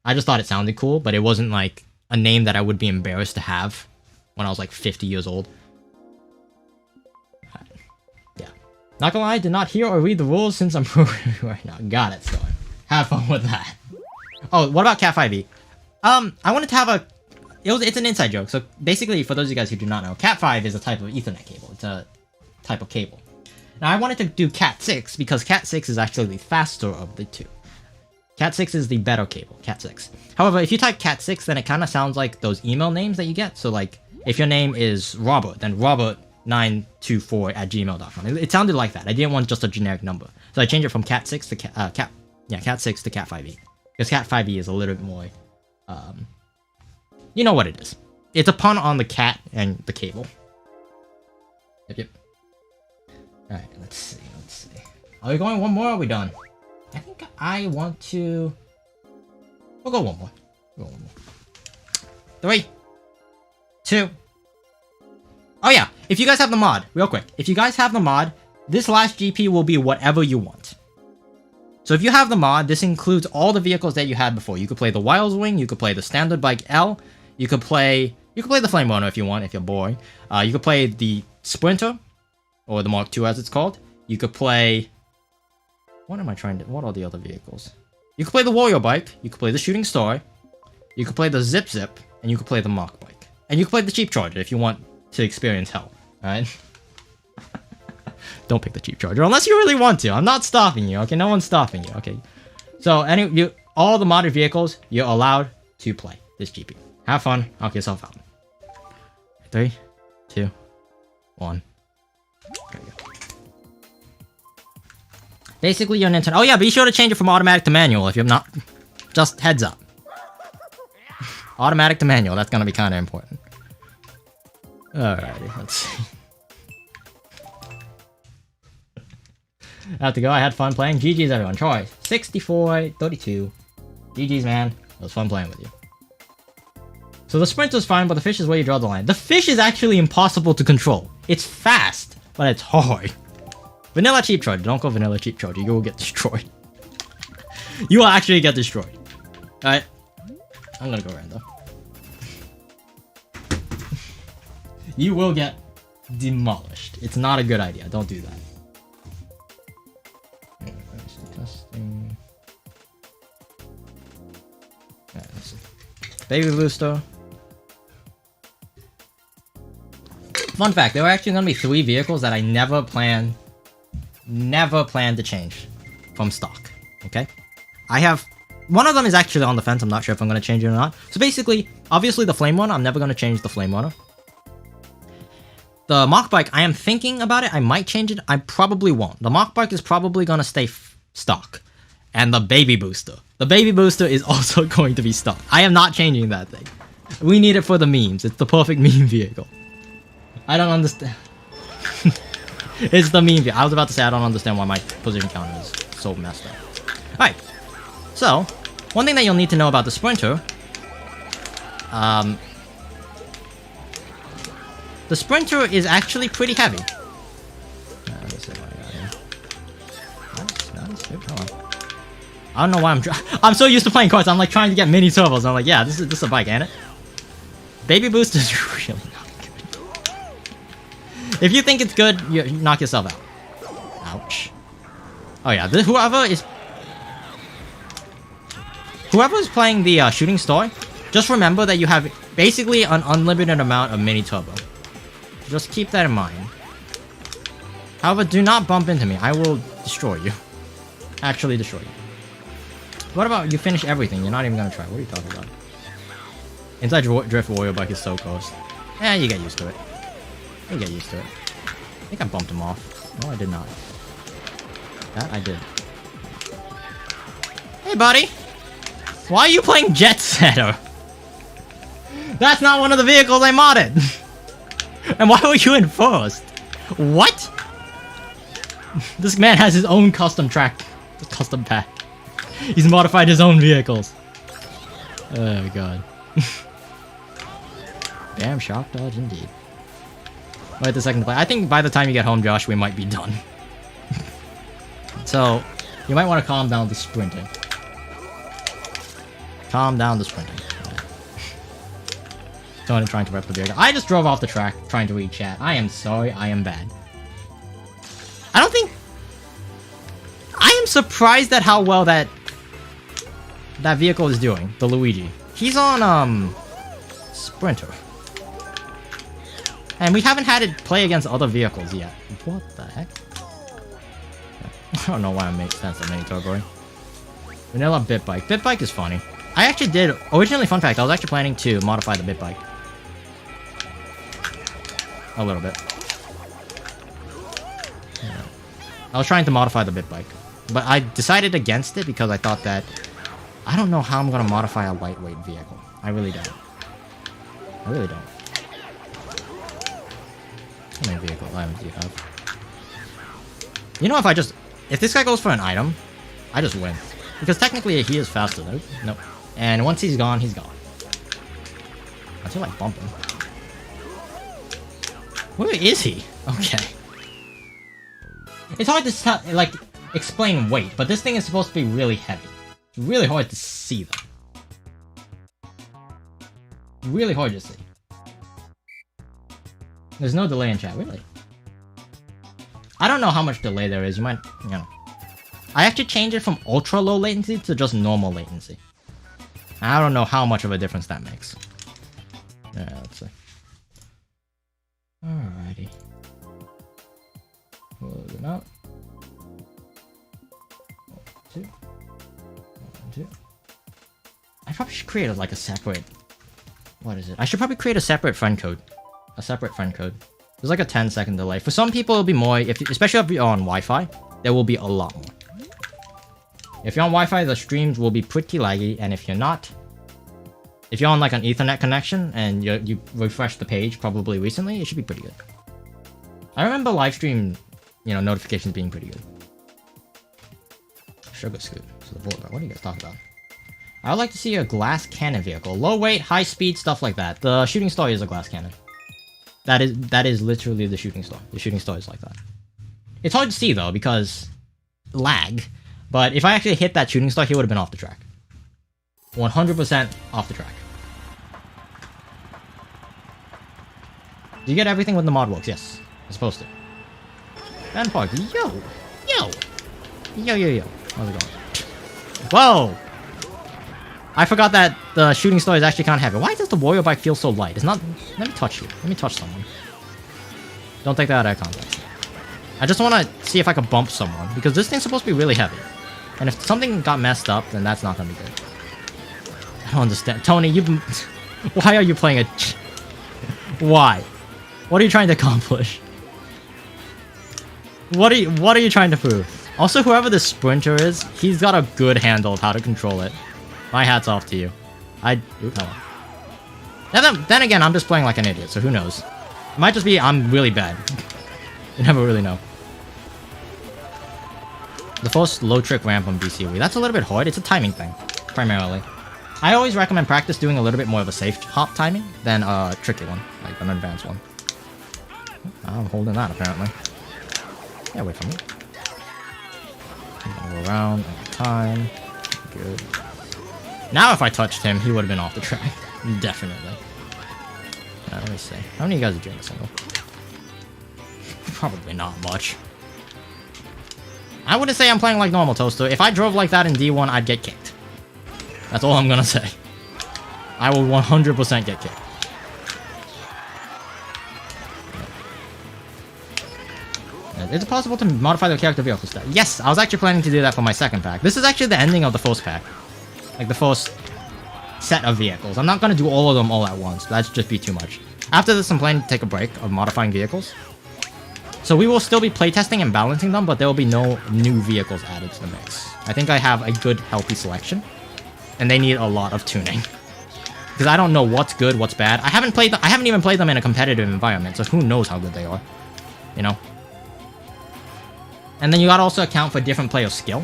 I just thought it sounded cool, but it wasn't like a name that I would be embarrassed to have when I was like 50 years old. Yeah. Not gonna lie, I did not hear or read the rules since I'm programming right now. Got it, Star. Have fun with that. Oh, what about Cat5e? I wanted to have a... It's an inside joke. So basically, for those of you guys who do not know, Cat5 is a type of Ethernet cable. It's a type of cable. Now, I wanted to do Cat6 because Cat6 is actually the faster of the two. Cat6 is the better cable, Cat6. However, if you type Cat6, then it kind of sounds like those email names that you get. So, like, if your name is Robert, then Robert924@gmail.com. It sounded like that. I didn't want just a generic number. So I changed it from Cat6 to Cat6 to Cat5e. Because Cat5e is a little bit more, you know what it is. It's a pun on the cat and the cable. Yep. Alright, let's see. Are we going one more or are we done? I think I want to... We'll go one more. 3, 2... Oh yeah, if you guys have the mod, real quick. If you guys have the mod, this last GP will be whatever you want. So if you have the mod, this includes all the vehicles that you had before. You could play the Wild Wing, you could play the Standard Bike L, you could play the Flame Runner if you want, if you're boring. You could play the Sprinter, or the Mark II as it's called. You could play... What are the other vehicles? You could play the Warrior Bike, you could play the Shooting Star, you could play the Zip, and you could play the Mach Bike. And you could play the Cheap Charger if you want to experience hell, alright? Don't pick the Cheap Charger unless you really want to. I'm not stopping you, okay? No one's stopping you, okay? So, all the modded vehicles, you're allowed to play this GP. Have fun, knock yourself out. 3, 2, 1. There we go. Basically, your Nintendo... Oh yeah, be sure to change it from automatic to manual if you're not... Just heads up. Automatic to manual, that's gonna be kind of important. Alrighty, let's see. I have to go, I had fun playing. GG's everyone. Troy, 64-32. GG's, man. It was fun playing with you. So the Sprinter's fine, but the fish is where you draw the line. The fish is actually impossible to control. It's fast, but it's hard. Vanilla Cheap Charger. Don't go Vanilla Cheap Charger. You will get destroyed. You will actually get destroyed. Alright. I'm gonna go random. You will get demolished. It's not a good idea. Don't do that. Testing. Alright, let's see. Baby booster. Fun fact, there were actually gonna be 3 vehicles that I never planned to change from stock. Okay? I have one of them is actually on the fence. I'm not sure if I'm gonna change it or not. So basically, obviously the flame runner, I'm never gonna change the flame runner. The mock bike, I am thinking about it. I might change it. I probably won't. The mock bike is probably gonna stay stock. And the baby booster. The baby booster is also going to be stock. I am not changing that thing. We need it for the memes. It's the perfect meme vehicle. I don't understand. It's the meme vehicle. I was about to say I don't understand why my position counter is so messed up. Alright. So, one thing that you'll need to know about the Sprinter. The Sprinter is actually pretty heavy. I don't know why I'm so used to playing cards. I'm like trying to get mini turbos. I'm like, yeah, this is a bike, ain't it? Baby boost is really not good. If you think it's good, you knock yourself out. Ouch. Oh yeah, whoever is playing the shooting star, just remember that you have basically an unlimited amount of mini turbo. Just keep that in mind. However, do not bump into me. I will destroy you. Actually destroy you. What about you finish everything? You're not even gonna try. What are you talking about? Inside Drift Warrior bike is so close. Yeah, you get used to it. You get used to it. I think I bumped him off. No, I did not. That I did. Hey, buddy! Why are you playing Jet Setter? That's not one of the vehicles I modded! And why were you in first? What? This man has his own custom track. Custom pack. He's modified his own vehicles. Oh god. Damn, shock dodge indeed. Wait the second play. I think by the time you get home, Josh, we might be done. So, you might want to calm down the sprinting. Calm down the sprinting. Trying to rep the vehicle. I just drove off the track trying to read chat. I am sorry, I am bad. I don't think... I am surprised at how well that vehicle is doing, the Luigi. He's on, Sprinter. And we haven't had it play against other vehicles yet. What the heck? I don't know why I made sense of mini turbo. Vanilla Bit Bike. Bit Bike is funny. I actually did... Originally, fun fact, I was actually planning to modify the Bit Bike. A little bit. Yeah. I was trying to modify the Bit Bike. But I decided against it because I thought that... I don't know how I'm going to modify a lightweight vehicle. I really don't. I really don't. How many vehicle items do you have? You know, if this guy goes for an item, I just win. Because technically he is faster though. Nope. And once he's gone, he's gone. I feel like bumping. Where is he? Okay. It's hard to like explain weight, but this thing is supposed to be really heavy. It's really hard to see though. Really hard to see. There's no delay in chat, really. I don't know how much delay there is. You might, you know. I actually changed it from ultra low latency to just normal latency. I don't know how much of a difference that makes. Yeah, let's see. Alrighty. Close them out. 1, 2. 1, 2. I probably should create like a separate... What is it? I should probably create a separate friend code. A separate friend code. There's like a 10-second delay. For some people, it'll be more, especially if you're on Wi-Fi, there will be a lot more. If you're on Wi-Fi, the streams will be pretty laggy, and if you're not, if you're on like an Ethernet connection and you refresh the page probably recently, it should be pretty good. I remember live stream, you know, notifications being pretty good. Sugar Scoot. So the board, what are you guys talking about? I would like to see a glass cannon vehicle. Low weight, high speed, stuff like that. The shooting star is a glass cannon. That is literally the shooting star. The shooting star is like that. It's hard to see though because lag, But if I actually hit that shooting star, he would have been off the track. 100% off the track. Do you get everything with the mod works? Yes. It's supposed to. Ben Park, yo! Yo! Yo, yo, yo. How's it going? Whoa! I forgot that the shooting star is actually kind of heavy. Why does the warrior bike feel so light? It's not... Let me touch you. Let me touch someone. Don't take that out of context. I just want to see if I can bump someone, because this thing's supposed to be really heavy. And if something got messed up, then that's not going to be good. I don't understand. Tony, you... Why are you playing a... Why? What are you trying to accomplish? What are you trying to prove? Also, whoever this sprinter is, he's got a good handle of how to control it. My hat's off to you. Then again, I'm just playing like an idiot, so who knows? It might just be I'm really bad. You never really know. The first low trick ramp on BCOE. That's a little bit hard. It's a timing thing, primarily. I always recommend practice doing a little bit more of a safe hop timing than a tricky one, like an advanced one. I'm holding that, apparently. Yeah, wait for me. I'm gonna go around every time. Good. Now if I touched him, he would have been off the track. Definitely. Let me see. How many of you guys are doing a single? Probably not much. I wouldn't say I'm playing like normal Toaster. If I drove like that in D1, I'd get kicked. That's all I'm gonna say. I will 100% get kicked. Is it possible to modify the character vehicle stat? Yes, I was actually planning to do that for my second pack. This is actually the ending of the first pack. Like the first set of vehicles. I'm not gonna do all of them all at once. That'd just be too much. After this, I'm planning to take a break of modifying vehicles. So we will still be playtesting and balancing them, but there will be no new vehicles added to the mix. I think I have a good, healthy selection. And they need a lot of tuning. Because I don't know what's good, what's bad. I haven't even played them in a competitive environment, so who knows how good they are. You know? And then you gotta also account for different player skill.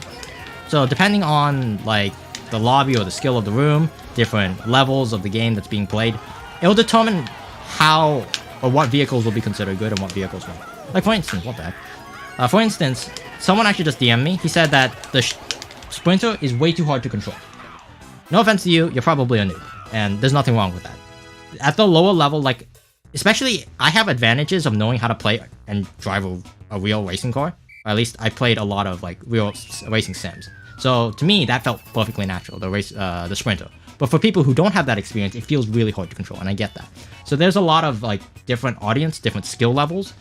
So depending on, like, the lobby or the skill of the room, different levels of the game that's being played, it will determine how or what vehicles will be considered good and what vehicles won't. Like, for instance, what the heck? For instance, someone actually just DM'd me. He said that the Sprinter is way too hard to control. No offense to you, you're probably a noob, and there's nothing wrong with that. At the lower level, like, especially, I have advantages of knowing how to play and drive a real racing car. Or at least I played a lot of, like, real racing sims. So, to me, that felt perfectly natural, the Sprinter. But for people who don't have that experience, it feels really hard to control, and I get that. So there's a lot of, like, different audience, different skill levels,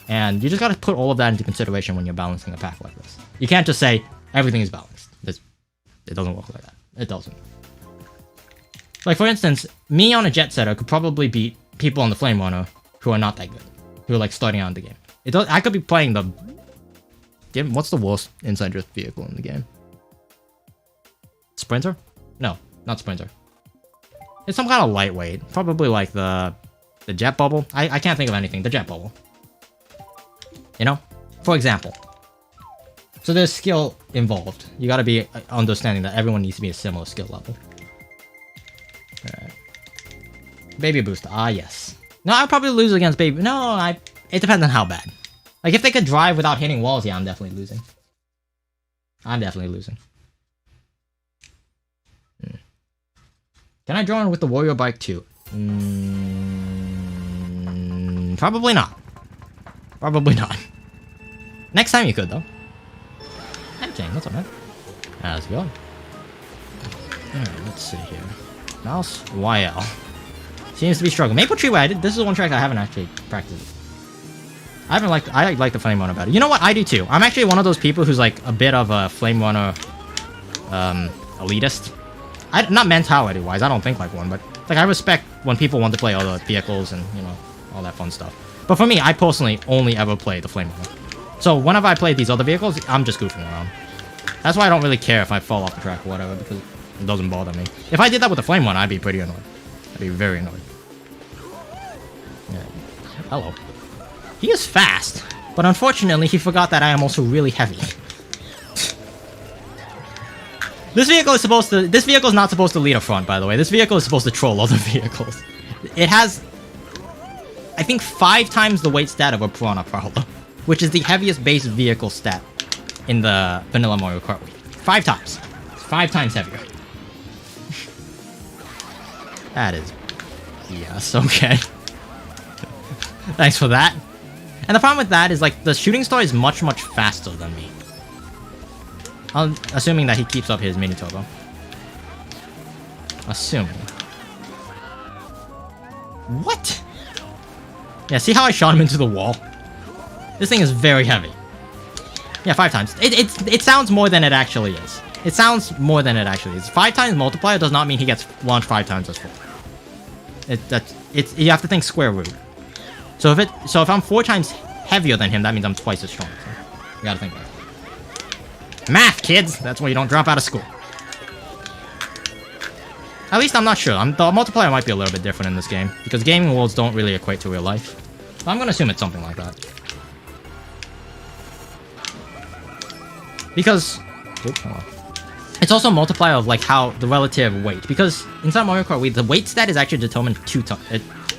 and you just gotta put all of that into consideration when you're balancing a pack like this. You can't just say, everything is balanced. It doesn't work like that. It doesn't. Like, for instance, me on a Jet Setter could probably beat people on the Flame Runner who are not that good, who are, like, starting out in the game. I could be playing the... What's the worst inside drift vehicle in the game? Sprinter? No, not Sprinter. It's some kind of lightweight. Probably like the Jet Bubble. I can't think of anything. The Jet Bubble. You know? For example. So there's skill involved. You gotta be understanding that everyone needs to be a similar skill level. Alright. Baby Booster. Ah, yes. No, I'd probably lose against Baby... No, it depends on how bad. Like, if they could drive without hitting walls, yeah, I'm definitely losing. I'm definitely losing. Can I draw in with the Warrior Bike too? Probably not. Probably not. Next time you could, though. Hey, Jane, what's up, man? How's it going? Alright, let's see here. Mouse YL. Seems to be struggling. Maple Tree Way, this is one track I haven't actually practiced. I like the Flame Runner better. You know what? I do too. I'm actually one of those people who's like a bit of a Flame Runner elitist. Not mentality-wise, I don't think like one, but like I respect when people want to play other vehicles and, you know, all that fun stuff. But for me, I personally only ever play the Flame Runner. So whenever I play these other vehicles, I'm just goofing around. That's why I don't really care if I fall off the track or whatever, because it doesn't bother me. If I did that with the Flame Runner, I'd be pretty annoyed. I'd be very annoyed. Yeah. Hello. He is fast, but unfortunately he forgot that I am also really heavy. This vehicle is not supposed to lead a front, by the way. This vehicle is supposed to troll other vehicles. It has, I think, 5 times the weight stat of a Piranha Prowler, which is the heaviest base vehicle stat in the Vanilla Mario Kart Wii. 5 times. It's 5 times heavier. That is... Yes, okay. Thanks for that. And the problem with that is, like, the shooting star is much, much faster than me. Assuming that he keeps up his mini turbo. Assuming. What? Yeah, see how I shot him into the wall? This thing is very heavy. Yeah, 5 times. It sounds more than it actually is. It sounds more than it actually is. 5 times multiplier does not mean he gets launched 5 times as full. You have to think square root. So if I'm 4 times heavier than him, that means I'm twice as strong. So you gotta think about it. Math, kids! That's why you don't drop out of school. At least I'm not sure. The multiplier might be a little bit different in this game, because gaming worlds don't really equate to real life. So I'm gonna assume it's something like that. Because... Oops, hold on. It's also a multiplier of, like, how the relative weight. Because inside Mario Kart Wii, the weight stat is actually determined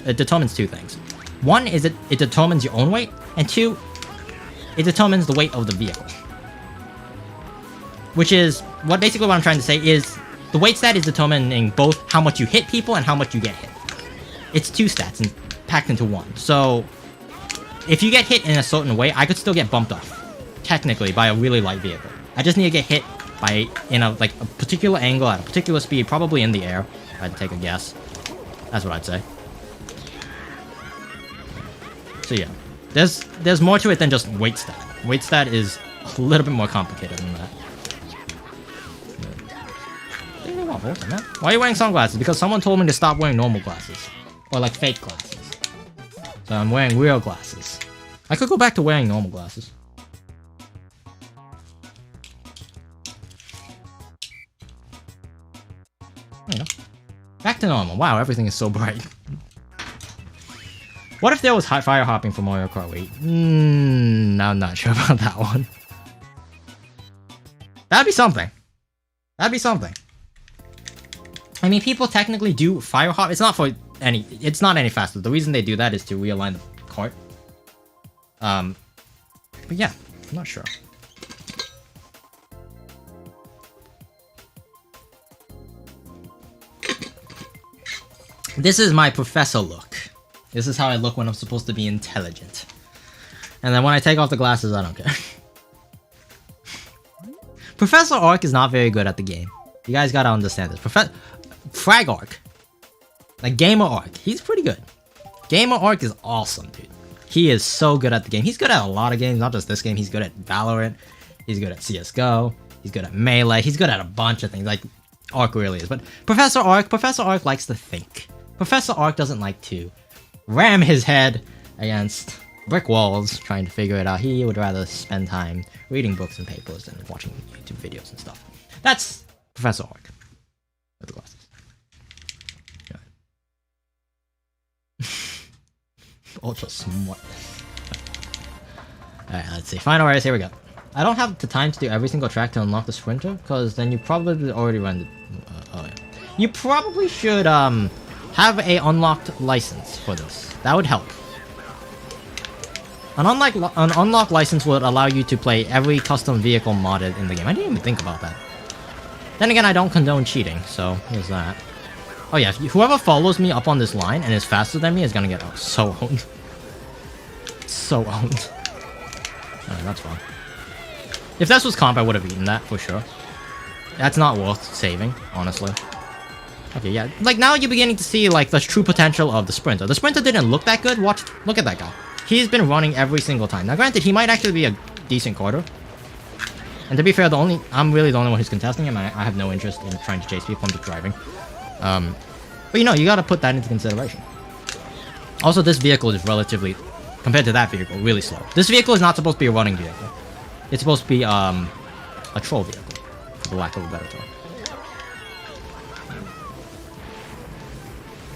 it determines 2 things. One is it determines your own weight, and 2, it determines the weight of the vehicle. Which is, basically what I'm trying to say is, the weight stat is determining both how much you hit people and how much you get hit. It's 2 stats and packed into 1. So, if you get hit in a certain way, I could still get bumped off. Technically, by a really light vehicle. I just need to get hit in a particular angle at a particular speed, probably in the air, if I had to take a guess. That's what I'd say. So yeah, there's more to it than just weight stat. Weight stat is a little bit more complicated than that. Why are you wearing sunglasses? Because someone told me to stop wearing normal glasses. Or like fake glasses. So I'm wearing real glasses. I could go back to wearing normal glasses. You know. Back to normal. Wow, everything is so bright. What if there was fire hopping for Mario Kart Wii? I'm not sure about that one. That'd be something. That'd be something. I mean, people technically do fire hop. It's not any faster. The reason they do that is to realign the cart. But yeah, I'm not sure. This is my professor look. This is how I look when I'm supposed to be intelligent. And then when I take off the glasses, I don't care. Professor Arc is not very good at the game. You guys gotta understand this. Frag Arc. Like Gamer Arc. He's pretty good. Gamer Arc is awesome, dude. He is so good at the game. He's good at a lot of games, not just this game. He's good at Valorant. He's good at CSGO. He's good at Melee. He's good at a bunch of things. Like, Arc really is. But Professor Arc likes to think. Professor Arc doesn't like to ram his head against brick walls trying to figure it out. He would rather spend time reading books and papers than watching YouTube videos and stuff. That's Professor Arc. With the glasses. Ultra smart. Alright, let's see. Final race, here we go. I don't have the time to do every single track to unlock the sprinter, because then you probably already run the... oh yeah. You probably should, have a unlocked license for this. That would help. An unlocked license would allow you to play every custom vehicle modded in the game. I didn't even think about that. Then again, I don't condone cheating, so there's that. Oh yeah, whoever follows me up on this line and is faster than me is gonna get so owned. So owned. Alright, that's fine. If this was comp, I would have eaten that, for sure. That's not worth saving, honestly. Okay, yeah. Like, now you're beginning to see, like, the true potential of the Sprinter. The Sprinter didn't look that good. Look at that guy. He's been running every single time. Now, granted, he might actually be a decent quarter. And to be fair, I'm really the only one who's contesting him. I have no interest in trying to chase people. I'm just driving. But, you know, you gotta put that into consideration. Also, this vehicle is relatively, compared to that vehicle, really slow. This vehicle is not supposed to be a running vehicle. It's supposed to be, a troll vehicle, for the lack of a better term.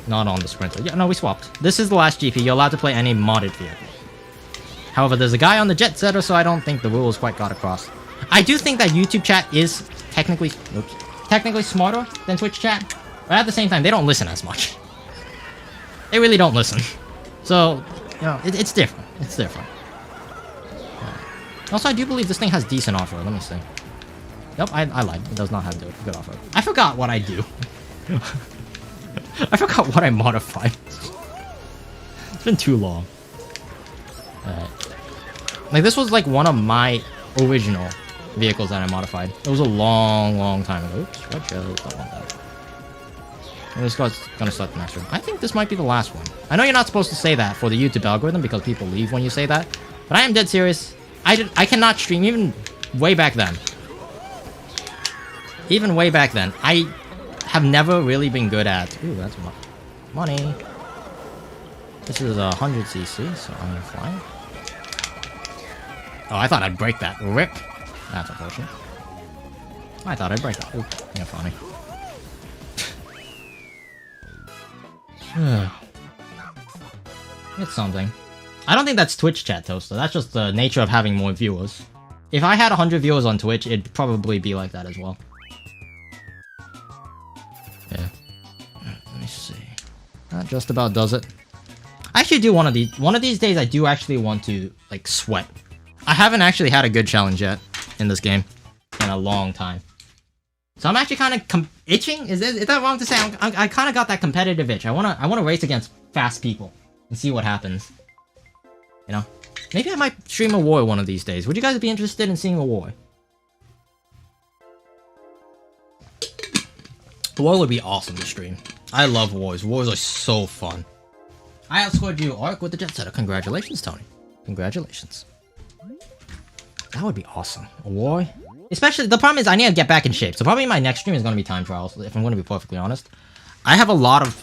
Not on the Sprinter. Yeah, no, we swapped. This is the last GP. You're allowed to play any modded vehicle. However, there's a guy on the Jet Setter, so I don't think the rules quite got across. I do think that YouTube chat is technically smarter than Twitch chat, but at the same time, they don't listen as much. They really don't listen. So, you know, it's different. It's different. Also, I do believe this thing has decent off-road. Let me see. Yep, I lied. It does not have good off-road. I forgot what I do. I forgot what I modified. It's been too long. Like, this was like one of my original vehicles that I modified. It was a long time ago. Oops, red shell. Don't want that. And this guy's gonna select the next one. I think this might be the last one. I know you're not supposed to say that for the YouTube algorithm because people leave when you say that, but I am dead serious. I cannot stream even way back then. Even way back then, I have never really been good at. Ooh, that's money. This is 100cc, so I'm gonna fly. Oh, I thought I'd break that. Rip. That's unfortunate. I thought I'd break that. Ooh, yeah, funny. It's something. I don't think that's Twitch chat, Toaster. That's just the nature of having more viewers. If I had 100 viewers on Twitch, it'd probably be like that as well. Yeah. Let me see. That just about does it. I actually do one of these days I do actually want to, like, sweat. I haven't actually had a good challenge yet in this game in a long time. So I'm actually kind of itching. Is that wrong to say? I kind of got that competitive itch. I wanna race against fast people and see what happens. You know, maybe I might stream a war one of these days. Would you guys be interested in seeing a war? The war would be awesome to stream. I love wars. Wars are so fun. I outscored you, Ark, with the jet setter. Congratulations, Tony. Congratulations. That would be awesome. A war. Especially, the problem is I need to get back in shape. So probably my next stream is going to be time trials, if I'm going to be perfectly honest. I have a lot of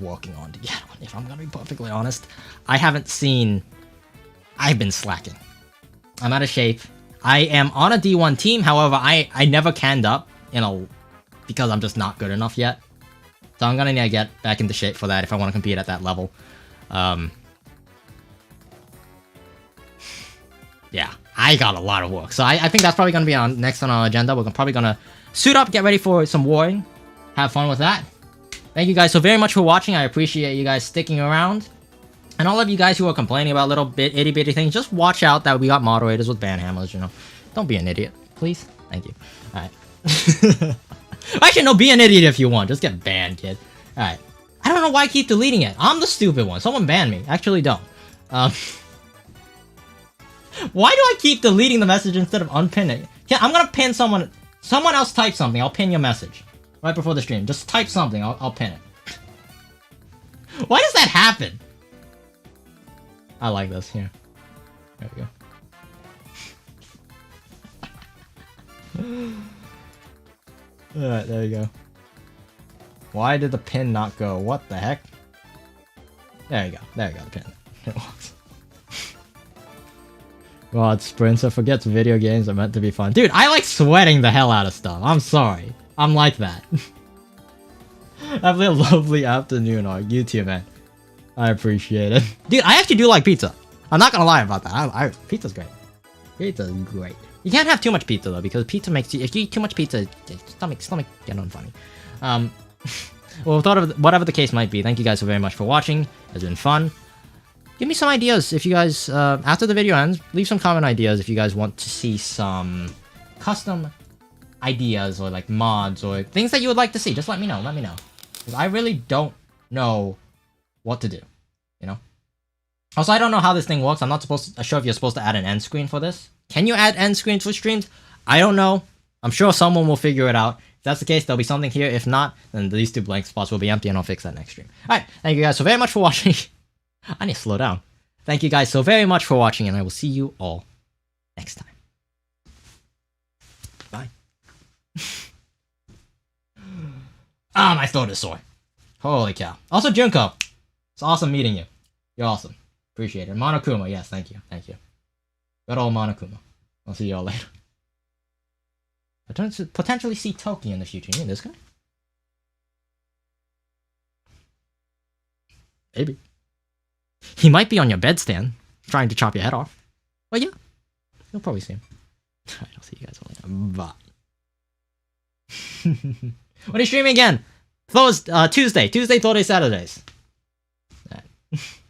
working on to get on, if I'm going to be perfectly honest. I've been slacking. I'm out of shape. I am on a D1 team, however, I never canned up, because I'm just not good enough yet. So I'm going to need to get back into shape for that if I want to compete at that level. Yeah, I got a lot of work. So I think that's probably going to be next on our agenda. We're probably going to suit up, get ready for some warring. Have fun with that. Thank you guys so very much for watching. I appreciate you guys sticking around. And all of you guys who are complaining about little itty bitty things, just watch out that we got moderators with banhammers, you know. Don't be an idiot, please. Thank you. Alright. Actually, no, be an idiot if you want. Just get banned, kid. Alright. I don't know why I keep deleting it. I'm the stupid one. Someone ban me. Actually, don't. Why do I keep deleting the message instead of unpinning it? Yeah, I'm gonna pin someone. Someone else type something. I'll pin your message. Right before the stream. Just type something. I'll pin it. Why does that happen? I like this. Here. There we go. Alright, there you go. Why did the pin not go? What the heck? There you go. There you go, the pin. It works. God, Sprinter forgets video games are meant to be fun. Dude, I like sweating the hell out of stuff. I'm sorry. I'm like that. Have a lovely afternoon, Ark. You too, man. I appreciate it. Dude, I actually do like pizza. I'm not gonna lie about that. Pizza's great. Pizza's great. You can't have too much pizza though, because pizza makes you. If you eat too much pizza, stomach get unfunny. Well, whatever the case might be, thank you guys so very much for watching. It's been fun. Give me some ideas if you guys, after the video ends, leave some comment ideas if you guys want to see some custom ideas or like mods or things that you would like to see. Just let me know. Because I really don't know what to do, you know? Also, I don't know how this thing works. I'm not sure if you're supposed to add an end screen for this. Can you add end screens for streams? I don't know. I'm sure someone will figure it out. If that's the case, there'll be something here. If not, then these two blank spots will be empty and I'll fix that next stream. Alright, thank you guys so very much for watching. I need to slow down. Thank you guys so very much for watching, and I will see you all next time. Bye. Ah, my throat is sore. Holy cow. Also, Junko. It's awesome meeting you. You're awesome. Appreciate it. Monokuma, yes, thank you. Thank you. Good old Monokuma. I'll see y'all later. I don't potentially see Toki in the future. You mean this guy? Maybe. He might be on your bedstand, trying to chop your head off. But yeah, you'll probably see him. Alright, I'll see you guys all later. Bye. When are you streaming again? Tuesday, Thursday, Saturdays. Alright.